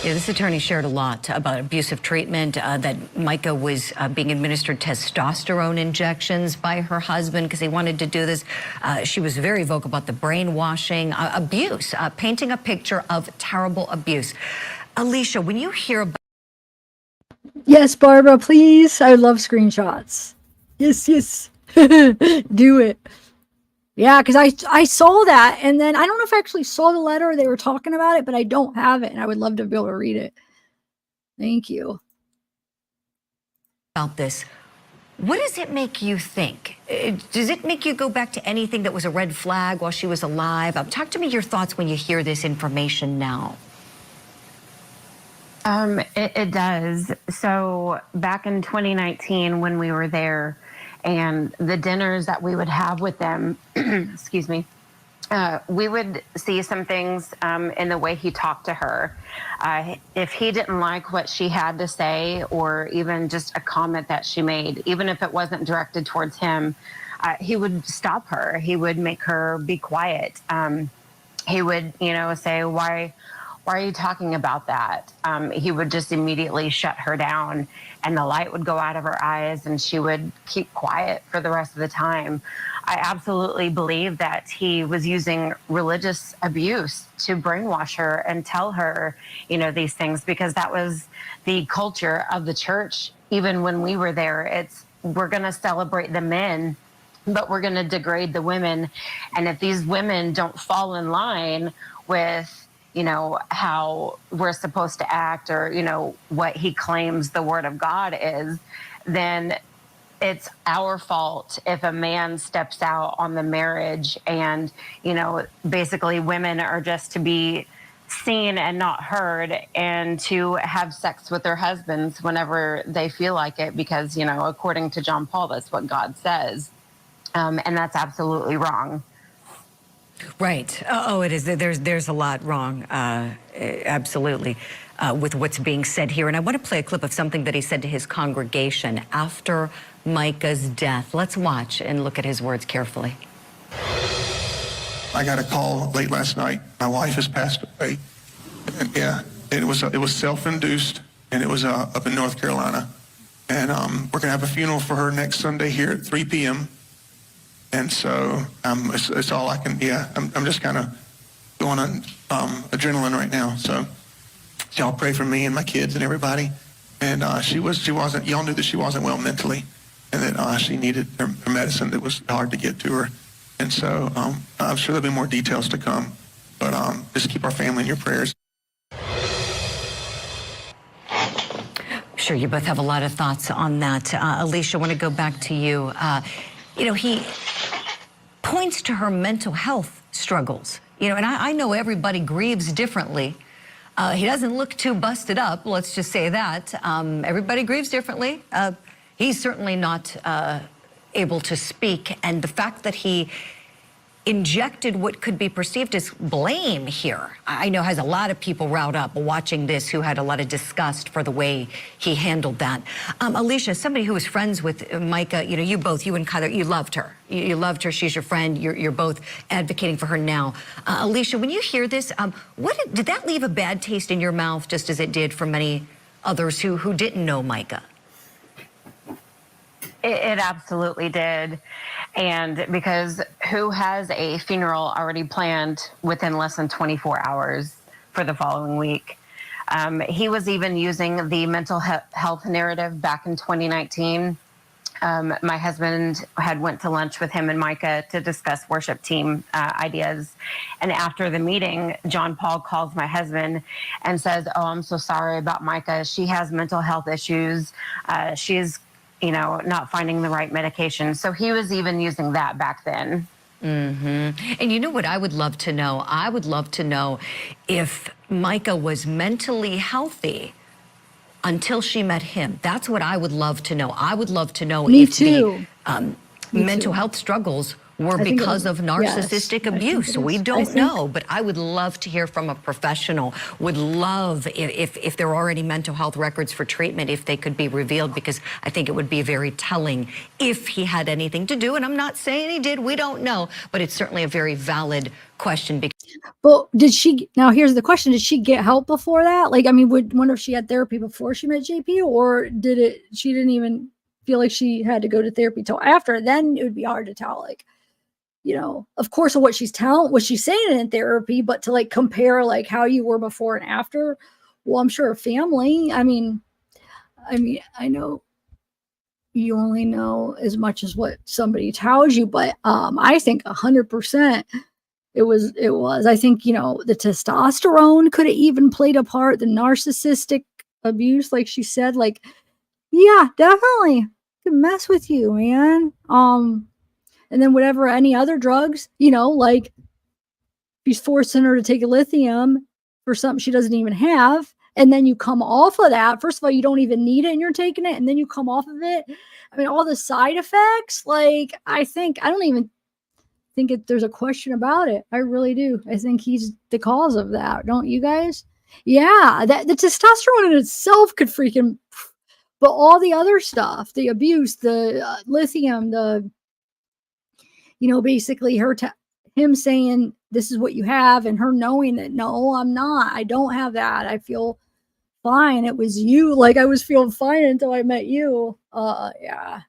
Yeah, this attorney shared a lot about abusive treatment, that Micah was being administered testosterone injections by her husband because he wanted to do this. She was very vocal about the brainwashing, abuse, painting a picture of terrible abuse. Alicia, when you hear about... Yes, Barbara, please. I love screenshots. Yes. Do it. Yeah, because I saw that, and then I don't know if I actually saw the letter, they were talking about it, but I don't have it, and I would love to be able to read it. Thank you. About this, what does it make you think? Does it make you go back to anything that was a red flag while she was alive? Talk to me your thoughts when you hear this information now. It does. So back in 2019, when we were there, and the dinners that we would have with them, excuse me, we would see some things in the way he talked to her. If he didn't like what she had to say, or even just a comment that she made, even if it wasn't directed towards him, he would stop her. He would make her be quiet. He would, say, why why are you talking about that? He would just immediately shut her down, and the light would go out of her eyes, and she would keep quiet for the rest of the time. I absolutely believe that he was using religious abuse to brainwash her and tell her, these things, because that was the culture of the church. Even when we were there, we're going to celebrate the men, but we're going to degrade the women. And if these women don't fall in line with, how we're supposed to act, or, what he claims the word of God is, then it's our fault if a man steps out on the marriage and, basically women are just to be seen and not heard, and to have sex with their husbands whenever they feel like it, because, according to John Paul, that's what God says. And that's absolutely wrong. Right. Oh, it is. There's a lot wrong. Absolutely. With what's being said here. And I want to play a clip of something that he said to his congregation after Micah's death. Let's watch and look at his words carefully. I got a call late last night. My wife has passed away. And yeah, it was self-induced, and it was up in North Carolina. And we're going to have a funeral for her next Sunday here at 3 p.m. And so it's all I can, I'm just kind of going on adrenaline right now. So y'all pray for me and my kids and everybody. And y'all knew that she wasn't well mentally, and that she needed her medicine that was hard to get to her. And so I'm sure there'll be more details to come, but just keep our family in your prayers. Sure, you both have a lot of thoughts on that. Alicia, I want to go back to you. He points to her mental health struggles, and I know everybody grieves differently. He doesn't look too busted up, let's just say that. Everybody grieves differently. He's certainly not able to speak, and the fact that he injected what could be perceived as blame here, I know has a lot of people riled up watching this who had a lot of disgust for the way he handled that. Alicia, somebody who was friends with Micah, you and Kyler, you loved her. You loved her, she's your friend, you're both advocating for her now. Alicia, when you hear this, did that leave a bad taste in your mouth, just as it did for many others who didn't know Micah? It absolutely did. And because who has a funeral already planned within less than 24 hours for the following week? He was even using the mental health narrative back in 2019. My husband had went to lunch with him and Micah to discuss worship team ideas. And after the meeting, John Paul calls my husband and says, "Oh, I'm so sorry about Micah. She has mental health issues. She's not finding the right medication." So he was even using that back then. Mm-hmm. And you know what I would love to know? I would love to know if Micah was mentally healthy until she met him. That's what I would love to know. I would love to know if the mental health struggles were because of narcissistic abuse. We don't know, but I would love to hear from a professional. Would love if there are already mental health records for treatment, if they could be revealed, because I think it would be very telling if he had anything to do. And I'm not saying he did, we don't know, but it's certainly a very valid question. Well, now here's the question, did she get help before that? Wonder if she had therapy before she met JP, or she didn't even feel like she had to go to therapy till after? Then it would be hard to tell, of course, what she's saying in therapy, but to compare how you were before and after. Well, I'm sure family. I know you only know as much as what somebody tells you, but I think 100% it was. I think, the testosterone could have even played a part, the narcissistic abuse, like she said, yeah, definitely could mess with you, man. And then whatever, any other drugs, he's forcing her to take a lithium for something she doesn't even have. And then you come off of that. First of all, you don't even need it and you're taking it. And then you come off of it. All the side effects, I don't even think there's a question about it. I really do. I think he's the cause of that. Don't you guys? Yeah, the testosterone in itself could freaking, but all the other stuff, the abuse, the lithium, the basically him saying, this is what you have, and her knowing that, no, I'm not. I don't have that. I feel fine. It was you. Like, I was feeling fine until I met you. Yeah.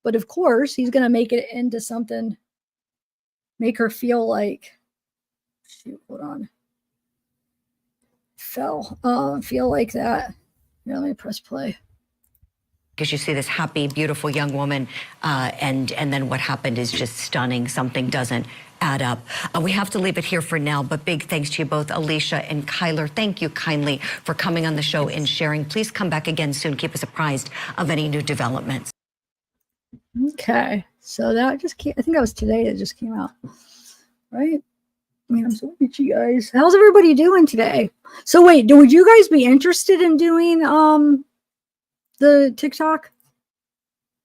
But of course, he's going to make it into something, make her feel like, shoot, hold on. Feel like that. Here, let me press play. Because you see this happy, beautiful young woman, and then what happened is just stunning. Something doesn't add up. We have to leave it here for now, but big thanks to you both, Alicia and Kyler. Thank you kindly for coming on the show and sharing. Please come back again soon. Keep us apprised of any new developments. Okay, so that just came, I think that was today that just came out, right? I mean, I'm so itchy, guys. How's everybody doing today? So wait, would you guys be interested in doing the TikTok?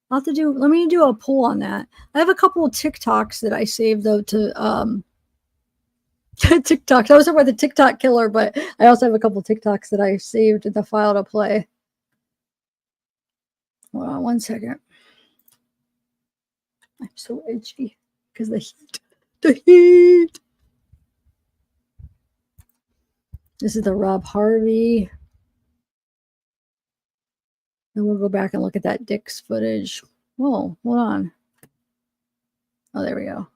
I'll have to let me do a poll on that. I have a couple of TikToks that I saved though to TikToks. I was talking about the TikTok killer, but I also have a couple of TikToks that I saved in the file to play. Hold on 1 second. I'm so itchy because the heat. The heat. This is the Rob Harvey. Then we'll go back and look at that Dick's footage. Whoa, hold on. Oh, there we go.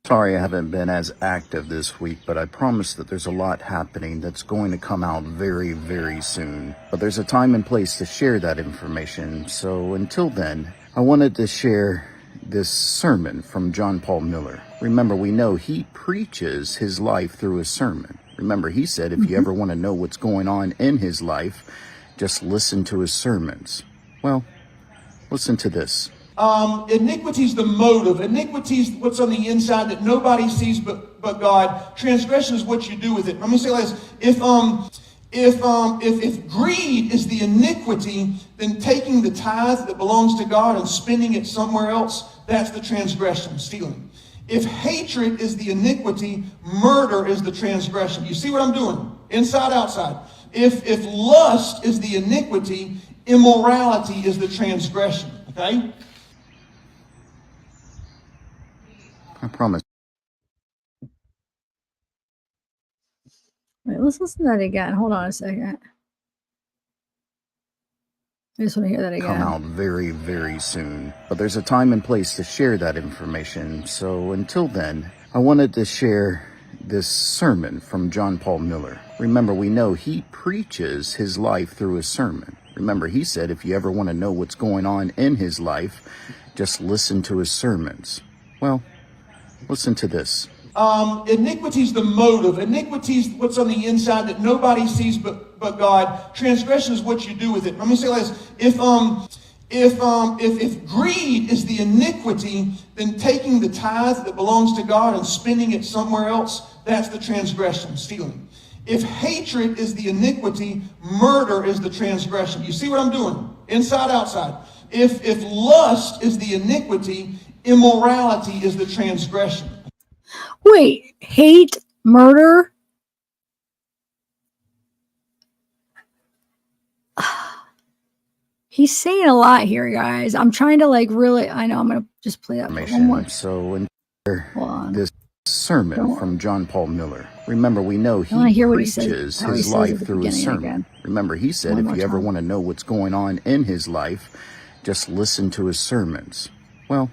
Sorry I haven't been as active this week, but I promise that there's a lot happening that's going to come out very, very soon. But there's a time and place to share that information. So until then, I wanted to share this sermon from John Paul Miller. Remember, we know he preaches his life through a sermon. Remember, he said if you ever want to know what's going on in his life, just listen to his sermons. Well, listen to this. Iniquity is the motive. Iniquity is what's on the inside that nobody sees but God. Transgression is what you do with it. Let me say like this. If greed is the iniquity, then taking the tithe that belongs to God and spending it somewhere else, that's the transgression, stealing. If hatred is the iniquity, murder is the transgression. You see what I'm doing? Inside, outside. If lust is the iniquity, immorality is the transgression. Okay? I promise. Wait, let's listen to that again. Hold on a second. I just want to hear that again. Come out very, very soon. But there's a time and place to share that information. So until then, I wanted to share this sermon from John Paul Miller. Remember, we know he preaches his life through a sermon. Remember, he said if you ever want to know what's going on in his life, just listen to his sermons. Well, listen to this. Iniquity is the motive. Iniquity is what's on the inside that nobody sees but God. Transgression is what you do with it. Let me say like this. If greed is the iniquity, then taking the tithe that belongs to God and spending it somewhere else, that's the transgression, stealing. If hatred is the iniquity, murder is the transgression. You see what I'm doing? Inside, outside. If lust is the iniquity, immorality is the transgression. Wait, hate, murder? He's saying a lot here, guys. I'm trying to like really, I know I'm going to just play that one more. So in this sermon from John Paul Miller. Remember, we know he preaches his life through a sermon. Remember, he said if you ever want to know what's going on in his life, just listen to his sermons. Well,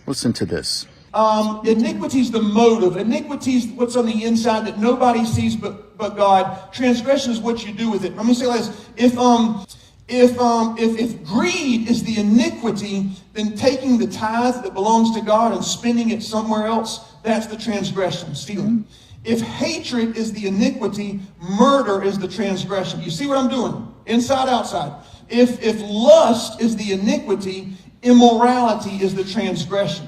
listen to this. Iniquity is the motive. Iniquity is what's on the inside that nobody sees but God. Transgression is what you do with it. Let me say like this. If greed is the iniquity, then taking the tithe that belongs to God and spending it somewhere else, that's the transgression, stealing. If hatred is the iniquity, murder is the transgression. You see what I'm doing? Inside, outside. If lust is the iniquity, immorality is the transgression.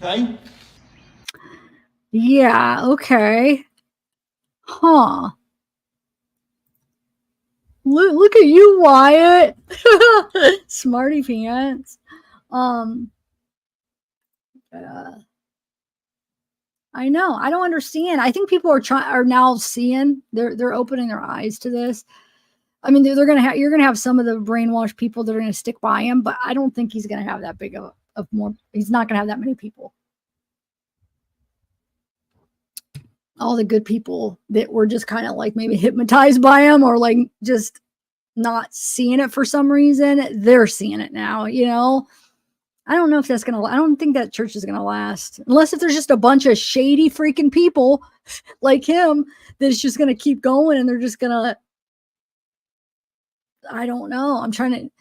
Okay? Yeah, okay. Huh. Look at you, Wyatt. Smarty pants. I know. I don't understand. I think people are now seeing. They're opening their eyes to this. I mean, you're gonna have some of the brainwashed people that are gonna stick by him, but I don't think he's gonna have that big of of more. He's not going to have that many people. All the good people that were just kind of like maybe hypnotized by him or like just not seeing it for some reason, they're seeing it now, you know? I don't know if that's going to, I don't think that church is going to last. Unless if there's just a bunch of shady freaking people like him that's just going to keep going and they're just going to, I don't know. I'm trying to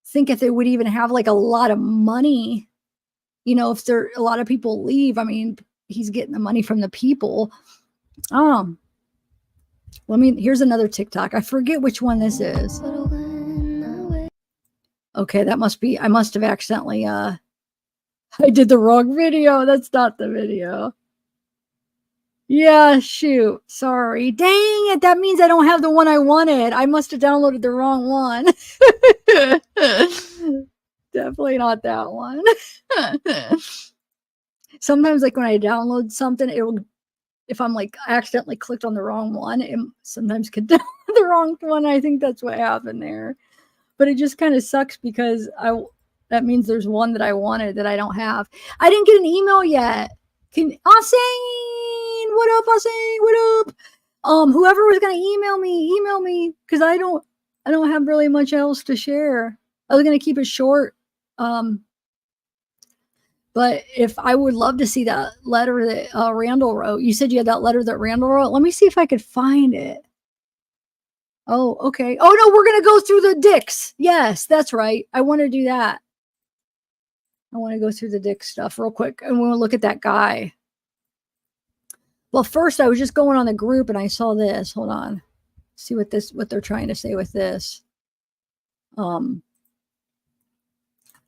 think if they would even have like a lot of money, you know, if there a lot of people leave. I mean, he's getting the money from the people. Here's another TikTok. I forget which one this is. Okay, that must be, I must have accidentally, I did the wrong video. That's not the video. Yeah, shoot. Sorry. Dang it. That means I don't have the one I wanted. I must have downloaded the wrong one. Definitely not that one. Sometimes like when I download something, it will, if I'm like accidentally clicked on the wrong one, it sometimes could download the wrong one. I think that's what happened there. But it just kind of sucks because that means there's one that I wanted that I don't have. I didn't get an email yet. Austin, what up, Austin? What up? Whoever was gonna email me, because I don't have really much else to share. I was gonna keep it short. But if I would love to see that letter that Randall wrote. You said you had that letter that Randall wrote. Let me see if I could find it. Oh, okay. Oh no, we're gonna go through the dicks. Yes, that's right. I want to do that. I want to go through the dick stuff real quick and we'll look at that guy. Well, first I was just going on the group and I saw this. Hold on. See what they're trying to say with this. I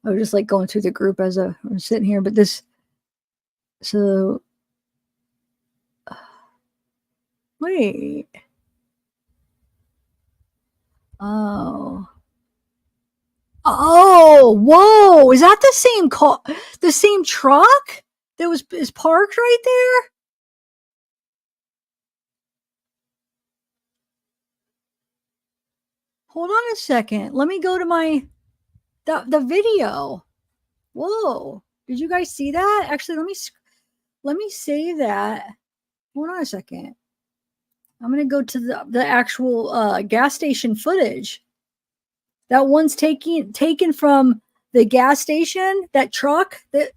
was just like going through the group as I'm sitting here, but this, so wait. Oh, whoa. Is that the same car, the same truck that is parked right there? Hold on a second. Let me go to the video. Whoa. Did you guys see that? Actually, let me save that. Hold on a second. I'm going to go to the actual gas station footage. That one's taken from the gas station, that truck that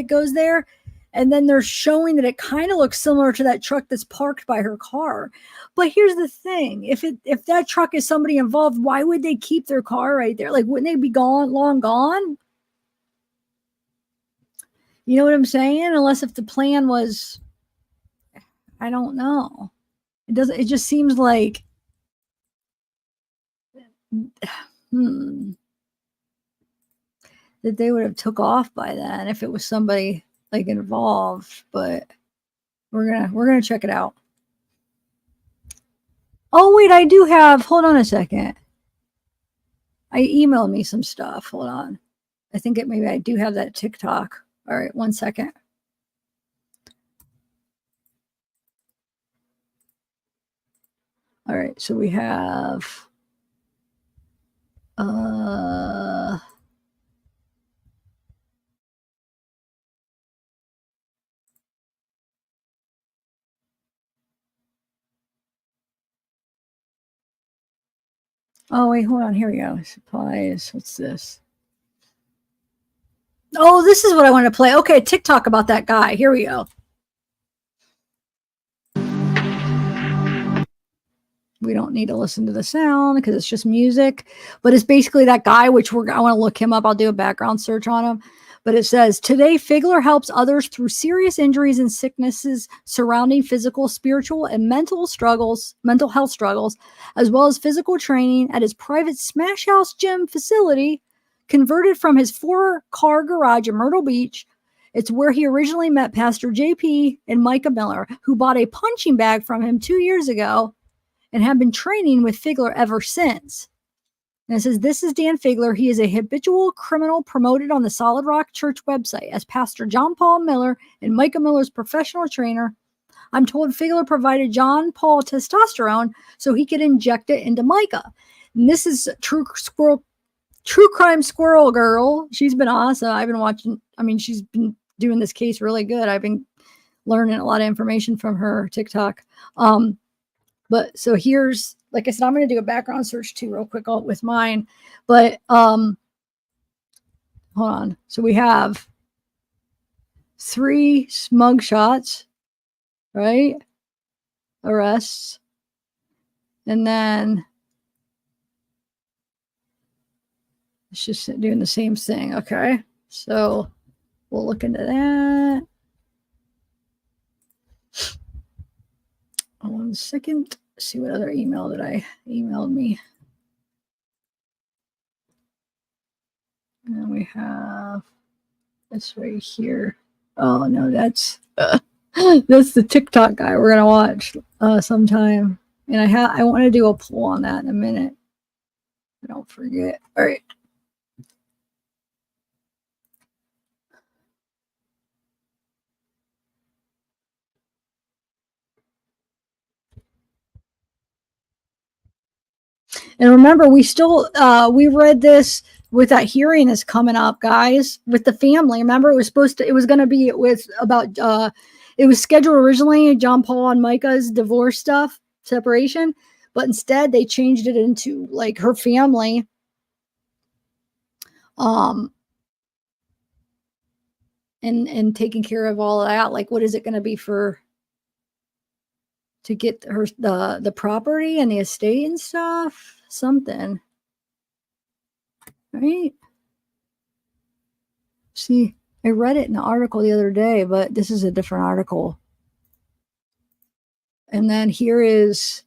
goes there. And then they're showing that it kind of looks similar to that truck that's parked by her car. But here's the thing. If that truck is somebody involved, why would they keep their car right there? Like, wouldn't they be long gone? You know what I'm saying? Unless if the plan was, I don't know. It just seems like, that they would have took off by then if it was somebody like involved, but we're gonna check it out. Oh wait, I do have, hold on a second. I emailed me some stuff. Hold on. I think maybe I do have that TikTok. All right, 1 second. All right, so we have oh wait, hold on, here we go. Supplies. What's this? Oh, this is what I want to play. Okay, TikTok about that guy. Here we go. We don't need to listen to the sound because it's just music, but it's basically that guy, which I want to look him up. I'll do a background search on him. But it says, today, Figler helps others through serious injuries and sicknesses surrounding physical, spiritual, and mental health struggles, as well as physical training at his private Smash House gym facility, converted from his 4-car garage in Myrtle Beach. It's where he originally met Pastor JP and Micah Miller, who bought a punching bag from him 2 years ago and have been training with Figler ever since. And it says, this is Dan Figler. He is a habitual criminal promoted on the Solid Rock Church website as Pastor John Paul Miller and Micah Miller's professional trainer. I'm told Figler provided John Paul testosterone so he could inject it into Micah. And this is True Squirrel True Crime Squirrel Girl. She's been awesome. I've been watching. I mean, she's been doing this case really good. I've been learning a lot of information from her TikTok. But so here's, like I said, I'm going to do a background search too real quick with mine. But hold on. So we have 3 smug shots, right? Arrests. And then it's just doing the same thing. Okay. So we'll look into that. 1 second. See what other email that I emailed me. And then we have this right here. Oh no, that's that's the TikTok guy we're gonna watch sometime. And I want to do a poll on that in a minute. Don't forget. All right. And remember, we read this with that hearing is coming up, guys, with the family. Remember, it was it was scheduled originally John Paul and Micah's divorce stuff, separation, but instead they changed it into like her family. And taking care of all of that. Like, what is it going to be to get her the property and the estate and stuff? Something, right? See, I read it in an article the other day, but this is a different article. And then here is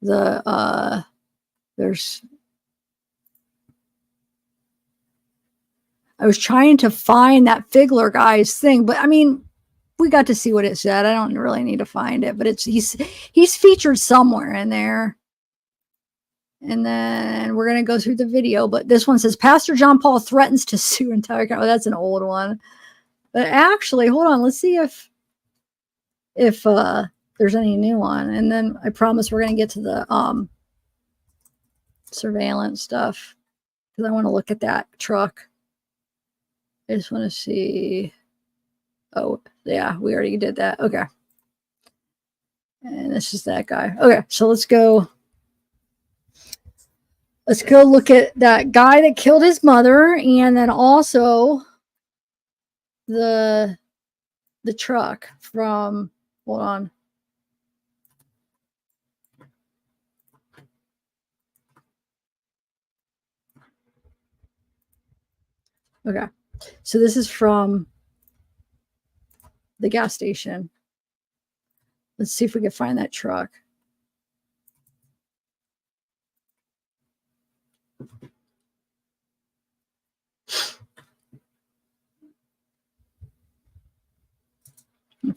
the I was trying to find that Figler guy's thing, but I mean, we got to see what it said. I don't really need to find it, but he's featured somewhere in there. And then we're going to go through the video, but this one says Pastor John Paul threatens to sue entire county. Oh, that's an old one. But actually, hold on. Let's see if there's any new one. And then I promise we're going to get to the surveillance stuff because I want to look at that truck. I just want to see. Oh, yeah, we already did that. Okay. And this is that guy. Okay, so let's go. Let's go look at that guy that killed his mother, and then also the truck from, hold on. Okay, so this is from the gas station. Let's see if we can find that truck.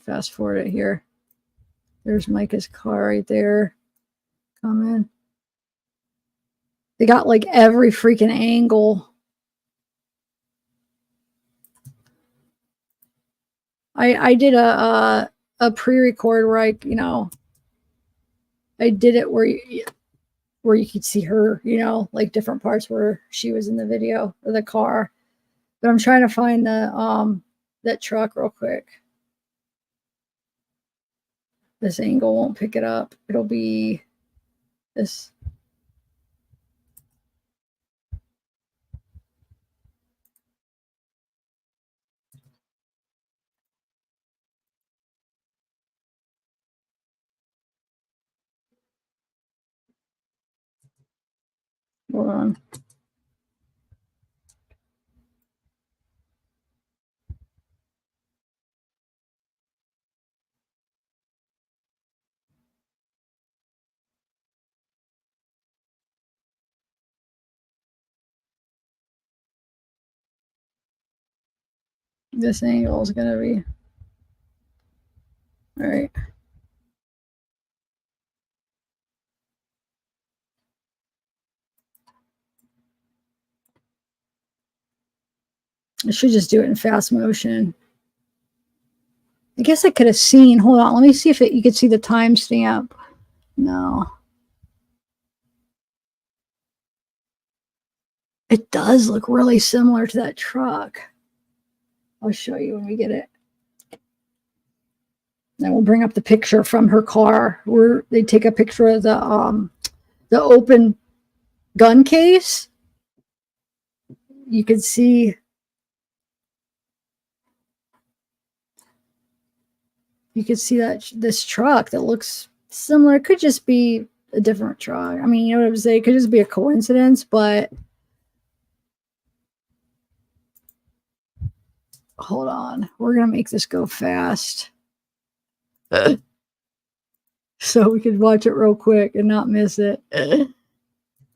Fast forward it here. There's Micah's car right there. Coming. They got like every freaking angle. I did a pre-record where I did it where you could see her, like different parts where she was in the video or the car. But I'm trying to find the that truck real quick. This angle won't pick it up. It'll be this. Hold on. This angle is going to be all right. I should just do it in fast motion. I guess I could have seen. Hold on. Let me see if you could see the timestamp. No. It does look really similar to that truck. I'll show you when we get it. Then we'll bring up the picture from her car where they take a picture of the open gun case. You can see that this truck that looks similar. It could just be a different truck. I mean, you know what I'm saying? It could just be a coincidence, but hold on. We're going to make this go fast. So we could watch it real quick and not miss it.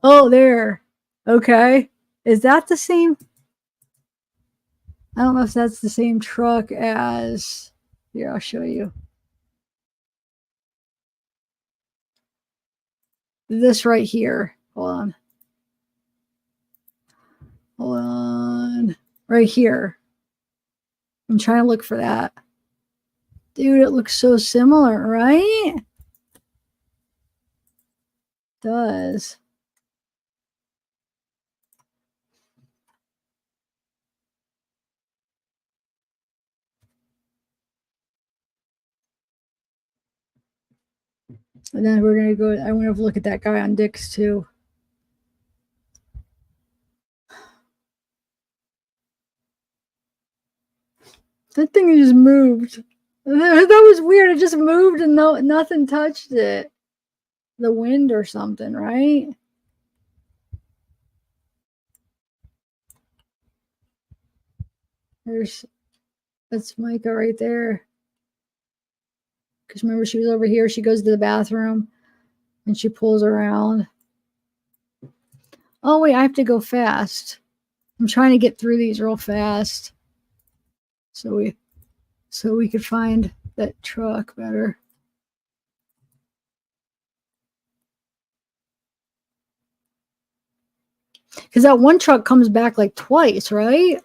Oh, there. Okay. Is that the same? I don't know if that's the same truck as... Here, I'll show you. This right here. Hold on. Hold on. Right here. I'm trying to look for that. Dude, it looks so similar, right? It does. And then we're going to go, I want to look at that guy on Dick's too. That thing just moved. That was weird. It just moved and nothing touched it. The wind or something, right? That's Micah right there. Because remember, she was over here. She goes to the bathroom and she pulls around. Oh, wait, I have to go fast. I'm trying to get through these real fast. So we could find that truck better. Because that one truck comes back like twice, right?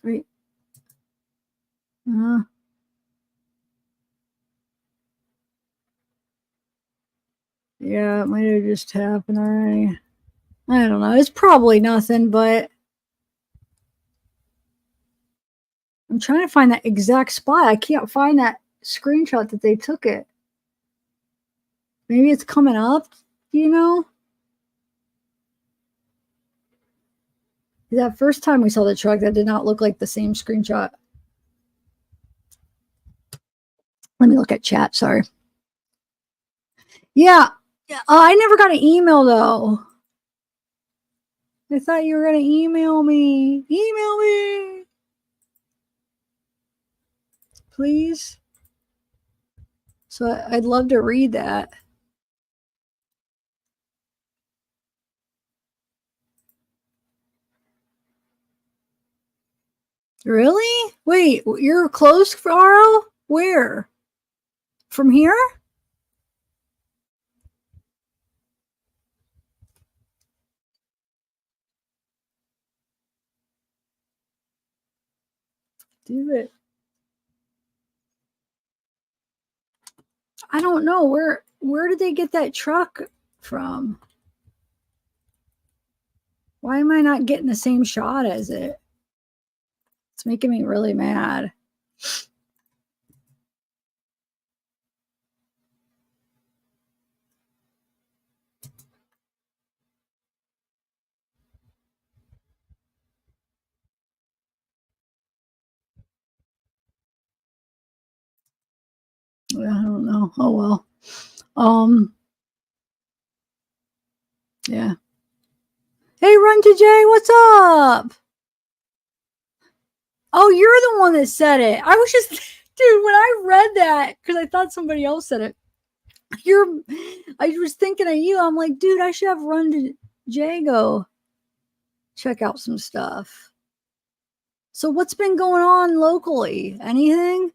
Right. Yeah, it might have just happened already. I don't know. It's probably nothing, but I'm trying to find that exact spot. I can't find that screenshot that they took it. Maybe it's coming up, you know? That first time we saw the truck, that did not look like the same screenshot. Let me look at chat, sorry. Yeah, I never got an email though. I thought you were going to email me. Email me. Please. So I'd love to read that. Really? Wait, you're close, Carl? Where? From here? Do it. I don't know. Where did they get that truck from? Why am I not getting the same shot as it? It's making me really mad. I don't know. Oh well. Yeah. Hey, Run to Jay, what's up? Oh, you're the one that said it. I was just, dude, when I read that, because I thought somebody else said it. I was thinking of you. I'm like, dude, I should have Run to Jay go check out some stuff. So what's been going on locally? Anything?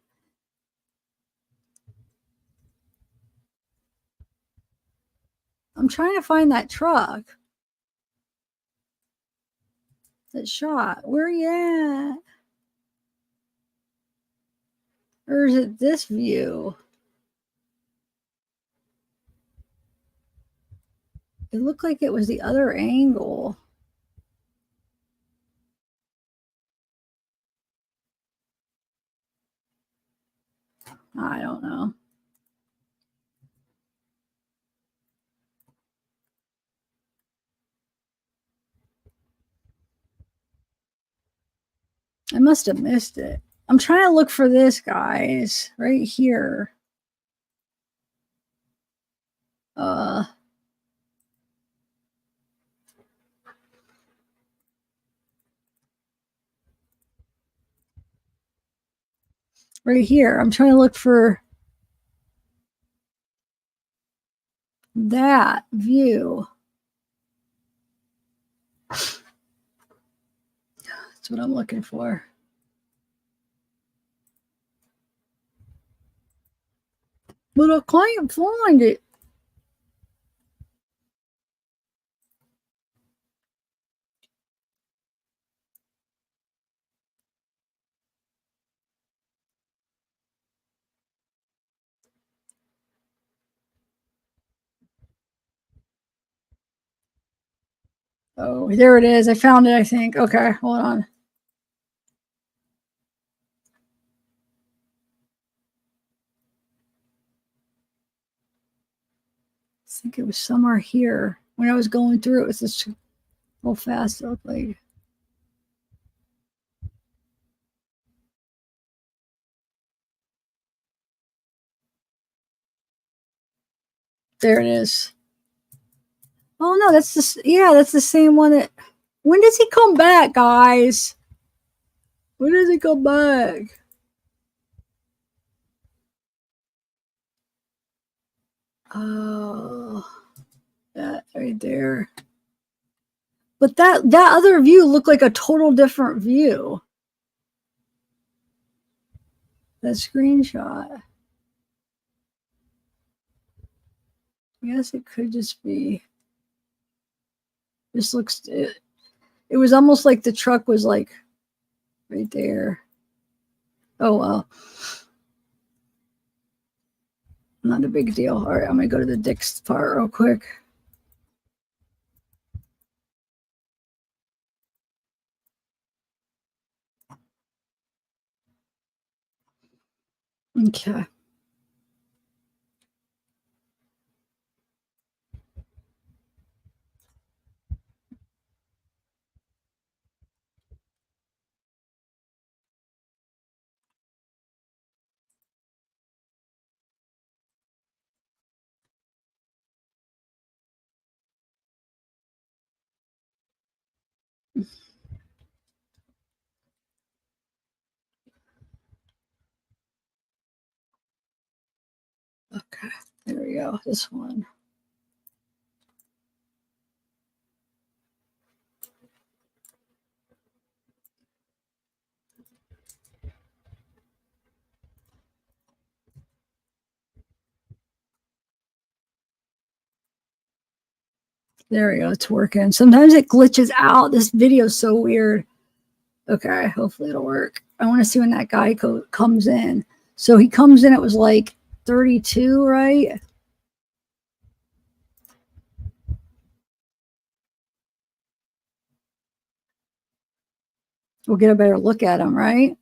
I'm trying to find that truck. That shot. Where are you at? Or is it this view? It looked like it was the other angle. I don't know. I must have missed it. I'm trying to look for this, guys, right here. Right here. I'm trying to look for that view. That's what I'm looking for. But I can't find it. Oh, there it is. I found it, I think. Okay, hold on. I think it was somewhere here. When I was going through it, was just how fast it looked like. There it is. Oh no, that's just that's the same one that. When does he come back, guys? When does he come back? Oh, that right there. But that other view looked like a total different view. That screenshot. I guess it could just be. This looks. It was almost like the truck was like right there. Oh well. Not a big deal. All right, I'm gonna go to the Dick's part real quick. Okay. Okay, there we go. This one. There we go. It's working. Sometimes it glitches out. This video is so weird. Okay, hopefully it'll work. I want to see when that guy comes in. So he comes in, it was like 32, right? We'll get a better look at him, right?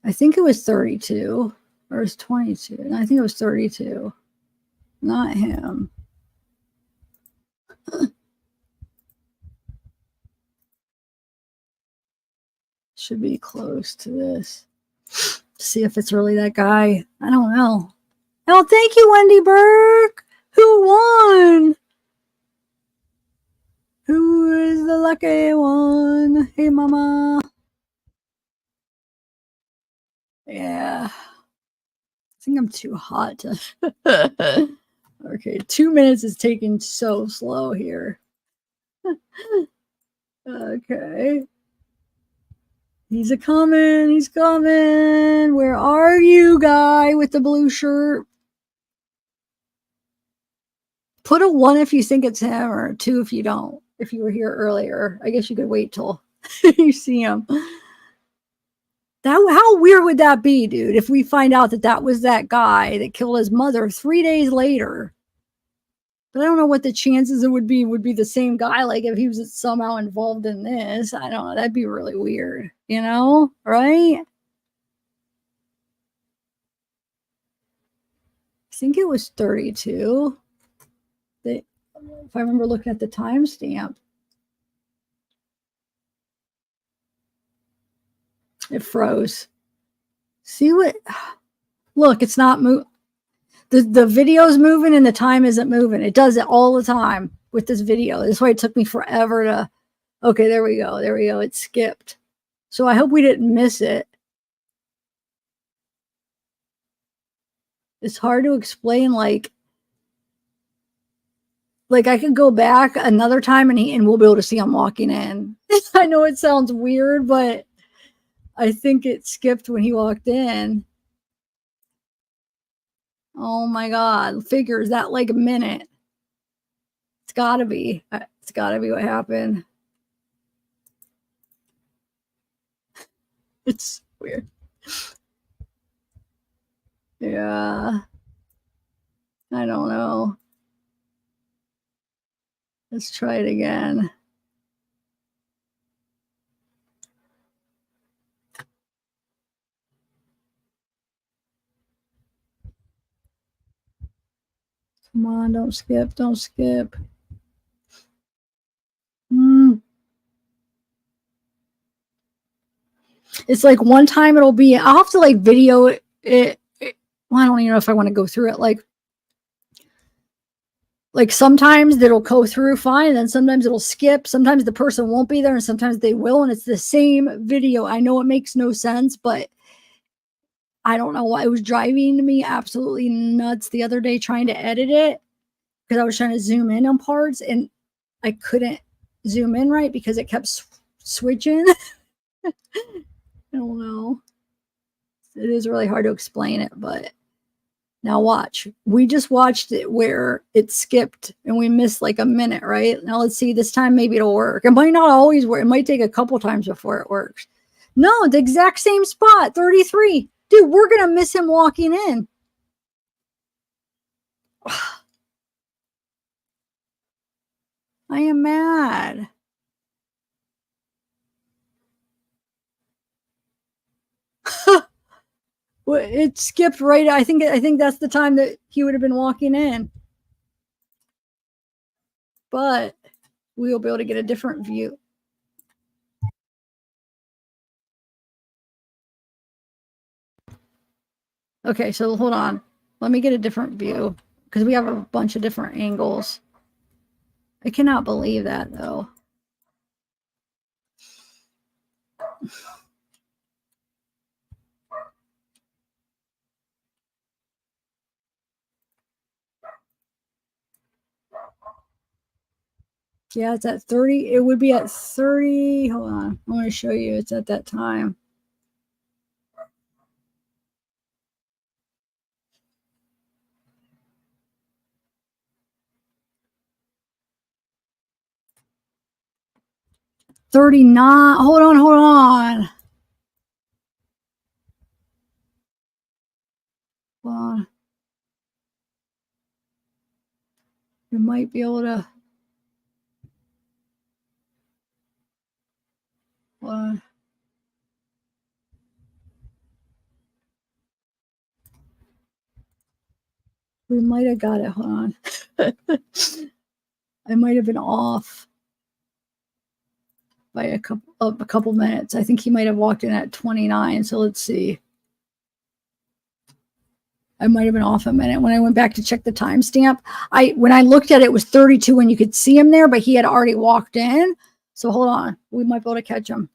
I think it was 32 or it was 22. And I think it was 32. Not him. Should be close to this. See if it's really that guy. I don't know. Oh, thank you, Wendy Burke. Who won? Who is the lucky one? Hey, mama. Yeah. I think I'm too hot to. Okay, 2 minutes is taking so slow here. Okay. He's coming. He's coming. Where are you, guy with the blue shirt? Put a 1 if you think it's him, or a 2 if you don't. If you were here earlier, I guess you could wait till you see him. How weird would that be, dude, if we find out that that was that guy that killed his mother 3 days later? But I don't know what the chances it would be the same guy, like if he was somehow involved in this. I don't know. That'd be really weird, right? I think it was 32. If I remember looking at the timestamp. It froze. See what? Look, it's not moving. The video's moving and the time isn't moving. It does it all the time with this video. That's why it took me forever to. Okay, there we go. There we go. It skipped. So I hope we didn't miss it. It's hard to explain. Like I could go back another time and we'll be able to see him walking in. I know it sounds weird, but I think it skipped when he walked in. Oh my God. Figures that like a minute. It's gotta be. It's gotta be what happened. It's weird. Yeah. I don't know. Let's try it again. Come on, don't skip, don't skip. It's like one time it'll be, I'll have to like video it. Well, I don't even know if I want to go through it. Like sometimes it'll go through fine, and then sometimes it'll skip. Sometimes the person won't be there, and sometimes they will, and it's the same video. I know it makes no sense, but I don't know why. It was driving me absolutely nuts the other day trying to edit it because I was trying to zoom in on parts, and I couldn't zoom in right because it kept switching. I don't know. It is really hard to explain it, but now watch. We just watched it where it skipped and we missed like a minute, right? Now let's see. This time maybe it'll work. It might not always work. It might take a couple times before it works. No, the exact same spot, 33. Dude, we're going to miss him walking in. I am mad. Well, it skipped right. I think that's the time that he would have been walking in. But we will be able to get a different view. Okay, so hold on. Let me get a different view because we have a bunch of different angles. I cannot believe that though. Yeah, it's at 30. It would be at 30. Hold on. I want to show you. It's at that time. $39. Hold on. Hold on. We might be able to. Hold on. We might have got it. Hold on. I might have been off by a couple minutes. I think he might have walked in at 29. So let's see. I might have been off a minute. When I went back to check the timestamp, when I looked at it, it was 32 and you could see him there, but he had already walked in. So hold on. We might be able to catch him.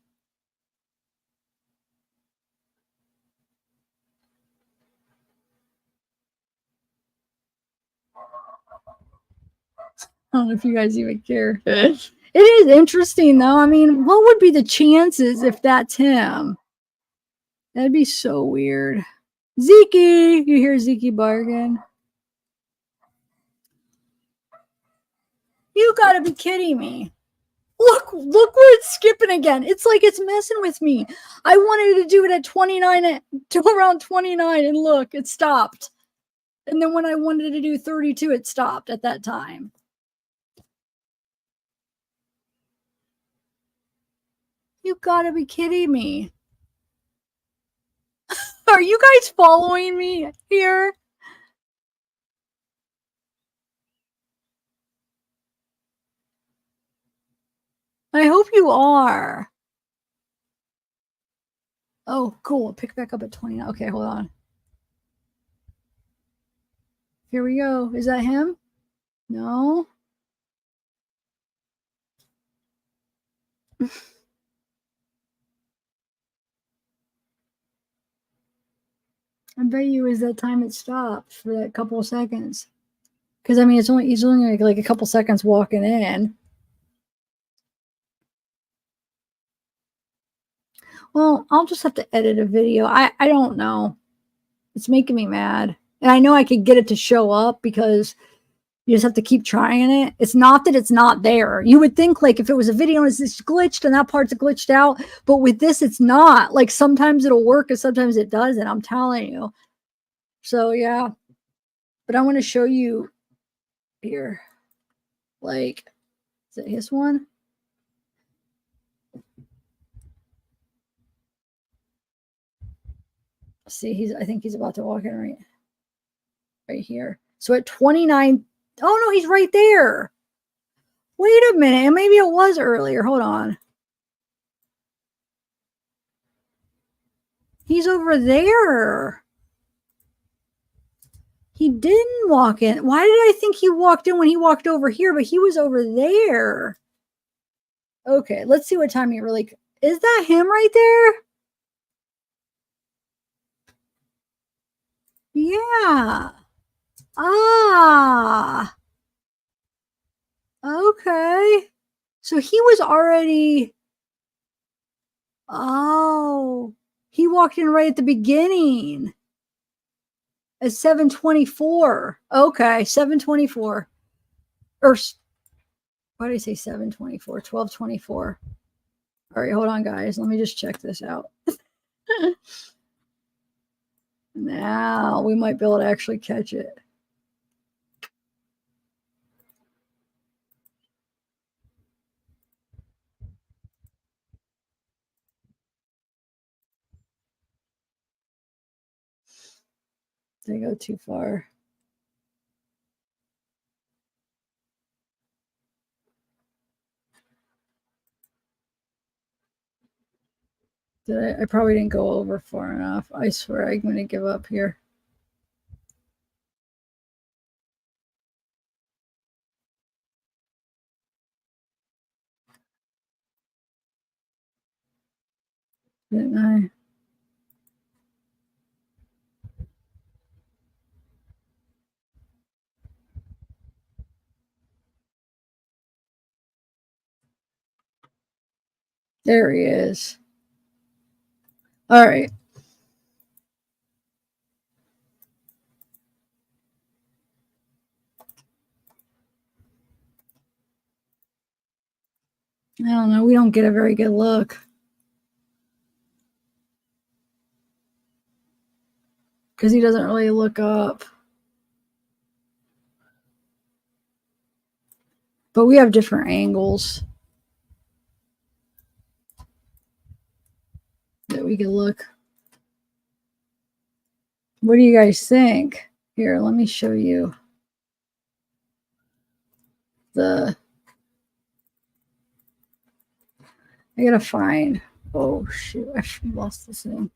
I don't know if you guys even care. It is interesting though. I mean, what would be the chances if that's him? That'd be so weird. Zeke, you hear Zeke bargain? You gotta be kidding me. Look where it's skipping again. It's like it's messing with me. I wanted to do it at 29 to around 29 and look, it stopped. And then when I wanted to do 32, it stopped at that time. You gotta be kidding me. Are you guys following me here? I hope you are. Oh, cool. Pick back up at 29. Okay, hold on. Here we go. Is that him? No. I bet you is that time it stopped for that couple of seconds. Because I mean, he's only like a couple seconds walking in. Well, I'll just have to edit a video. I don't know. It's making me mad. And I know I could get it to show up because you just have to keep trying it. It's not that it's not there. You would think like if it was a video and it's just glitched and that part's glitched out, but with this, it's not. Like sometimes it'll work and sometimes it doesn't. I'm telling you. So yeah, but I want to show you here. Like, is it his one? See, I think he's about to walk in right here. So at 29, oh no, he's right there. Wait a minute, maybe it was earlier. Hold on. He's over there. He didn't walk in. Why did I think he walked in when he walked over here, but he was over there? Okay, let's see what time he really... Is that him right there? Yeah. Ah. Okay. So he was already... Oh. He walked in right at the beginning. At 7:24. Okay, 7:24. Or... Why did I say 7:24? 12:24. All right, hold on, guys. Let me just check this out. Now we might be able to actually catch it. Did I go too far? Did I probably didn't go over far enough. I swear I'm going to give up here. Didn't I? There he is. All right. I don't know. We don't get a very good look. Because he doesn't really look up. But we have different angles that we can look. What do you guys think? Here, let me show you I gotta find. Oh, shoot. I lost this thing.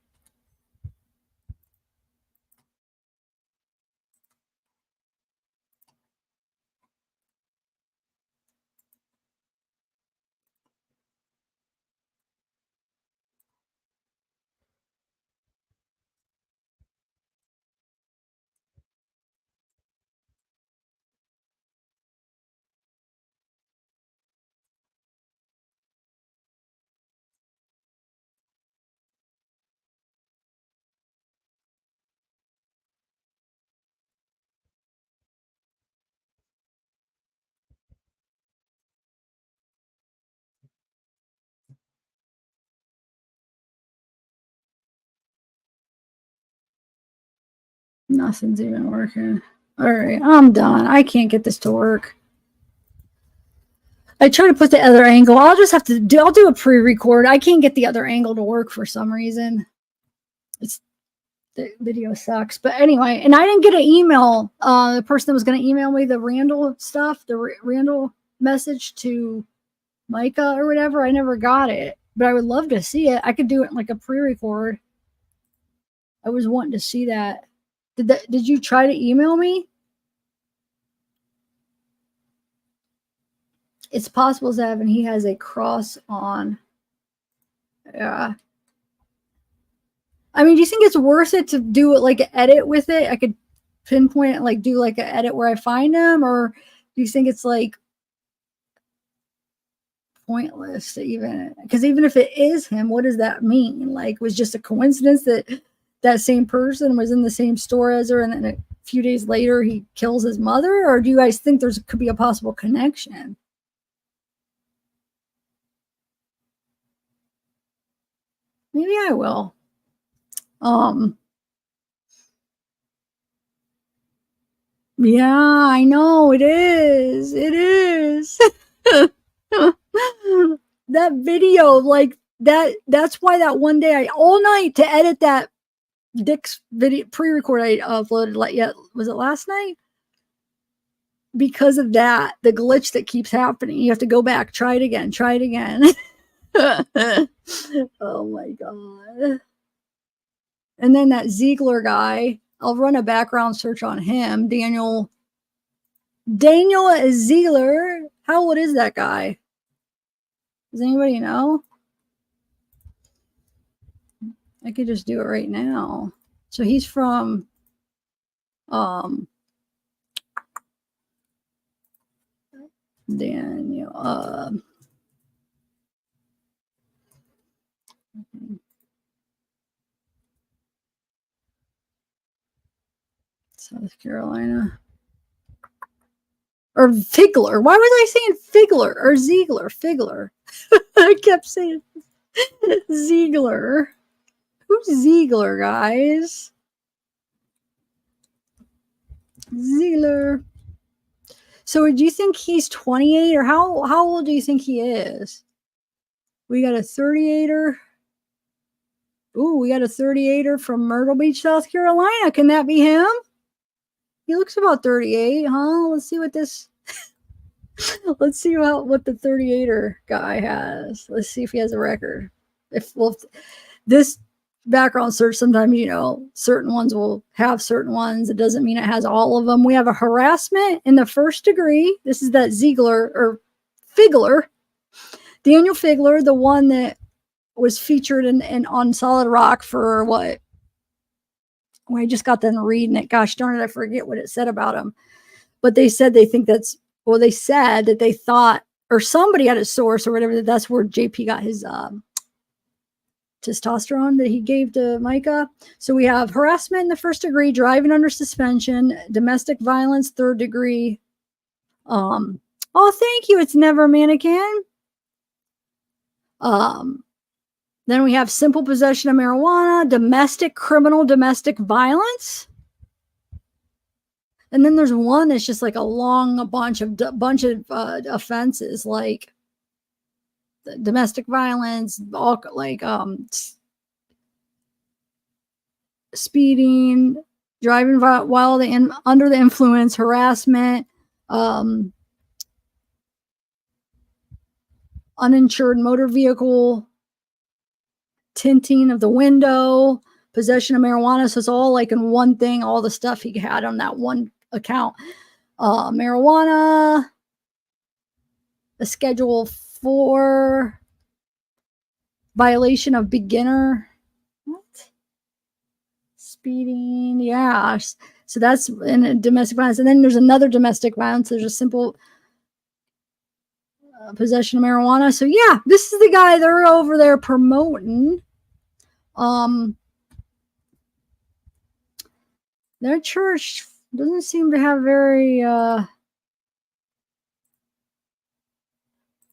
Nothing's even working. All right, I'm done. I can't get this to work. I try to put the other angle. I'll just have to do. I'll do a pre-record. I can't get the other angle to work for some reason. The video sucks. But anyway, and I didn't get an email. The person that was going to email me the Randall stuff, the Randall message to Micah or whatever, I never got it. But I would love to see it. I could do it in like a pre-record. I was wanting to see that. Did you try to email me? It's possible, Zav, and he has a cross on. Yeah. I mean, do you think it's worth it to do it like an edit with it? I could pinpoint it, like do like an edit where I find him, or do you think it's like pointless to even? Because even if it is him, what does that mean? Like, was just a coincidence that that same person was in the same store as her, and then a few days later he kills his mother? Or do you guys think there's could be a possible connection? Maybe I will. Yeah, I know it is. It is. That video, like that's why that one day all night to edit that Dick's video pre-record I uploaded, like, yeah, was it last night? Because of that, the glitch that keeps happening. You have to go back, try it again. Oh my god. And then that Ziegler guy, I'll run a background search on him. Daniel Ziegler. How old is that guy? Does anybody know? I could just do it right now. So he's from Daniel South Carolina. Or Figler. Why was I saying Figler or Ziegler? Figler. I kept saying Ziegler. Who's Ziegler, guys? Ziegler. So do you think he's 28, or how old do you think he is? We got a 38er. Ooh, we got a 38er from Myrtle Beach, South Carolina. Can that be him? He looks about 38, huh? Let's see what this. Let's see what the 38er guy has. Let's see if he has a record. If this background search, sometimes, you know, certain ones will have certain ones. It doesn't mean it has all of them. We have a harassment in the first degree. This is that Ziegler or Figler, Daniel Figler, the one that was featured in on Solid Rock for what? Well, I just got done reading it. Gosh darn it, I forget what it said about him. But they said they think that's, well, they said that they thought, or somebody had a source or whatever, that's where JP got his testosterone that he gave to Micah. So we have harassment in the first degree, driving under suspension, domestic violence, third degree. Oh, thank you. It's Never Mannequin. Then we have simple possession of marijuana, domestic violence. And then there's one that's just like a bunch of offenses, like domestic violence, all like speeding, driving while under the influence, harassment, uninsured motor vehicle, tinting of the window, possession of marijuana. So it's all like in one thing, all the stuff he had on that one account. Marijuana, a Schedule 4, violation of beginner, what? Speeding, yeah. So that's in a domestic violence. And then there's another domestic violence. There's a simple possession of marijuana. So yeah, this is the guy they're over there promoting. Their church doesn't seem to have very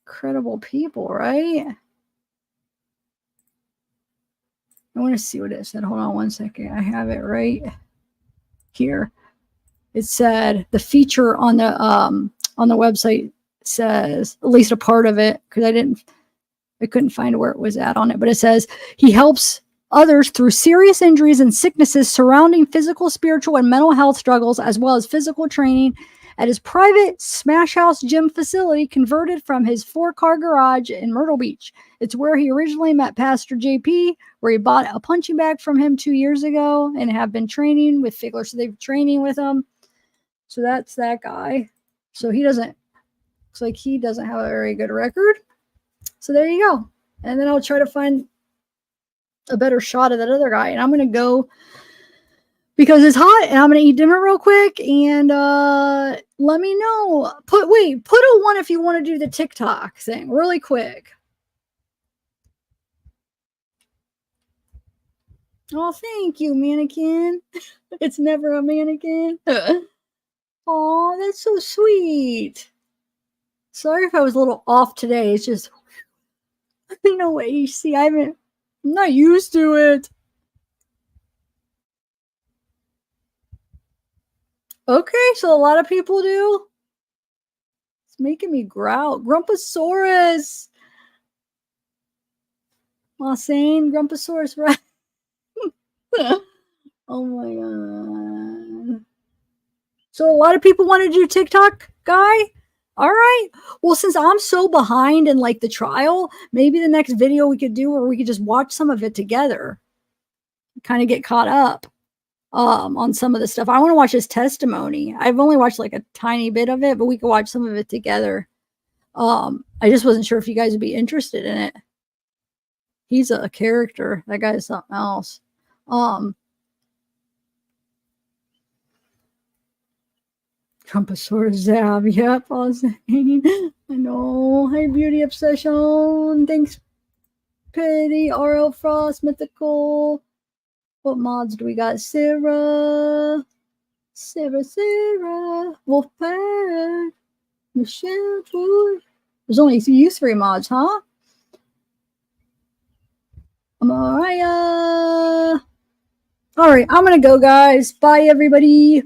credible people, right? I want to see what it said. Hold on one second. I have it right here. It said the feature on the website says, at least a part of it, because I couldn't find where it was at on it, but it says he helps others through serious injuries and sicknesses surrounding physical, spiritual, and mental health struggles, as well as physical training at his private Smash House gym facility converted from his 4-car garage in Myrtle Beach. It's where he originally met Pastor JP, where he bought a punching bag from him 2 years ago and have been training with Figler. So they've been training with him. So that's that guy. So looks like he doesn't have a very good record. So there you go. And then I'll try to find a better shot of that other guy. And I'm going to go because it's hot and I'm going to eat dinner real quick. And let me know. Put a 1 if you want to do the TikTok thing really quick. Oh, thank you, mannequin. It's never a mannequin. Oh, that's so sweet. Sorry if I was a little off today. It's just, no AC. I'm not used to it. Okay, so a lot of people do. It's making me growl. Grumposaurus. Saying Grumposaurus, right? Oh my god. So a lot of people want to do TikTok, guy? All right. Well, since I'm so behind in like the trial, maybe the next video we could do where we could just watch some of it together. Kind of get caught up on some of the stuff. I want to watch his testimony. I've only watched like a tiny bit of it, but we could watch some of it together. I just wasn't sure if you guys would be interested in it. He's a character. That guy is something else. Trumpasaurus Zav. Yep, I was saying. I know. Hey, Beauty Obsession. Thanks, Pity. RL Frost. Mythical. What mods do we got? Sarah. Wolfpack. Michelle. Troy. There's only you 3 mods, huh? Mariah. All right, I'm going to go, guys. Bye, everybody.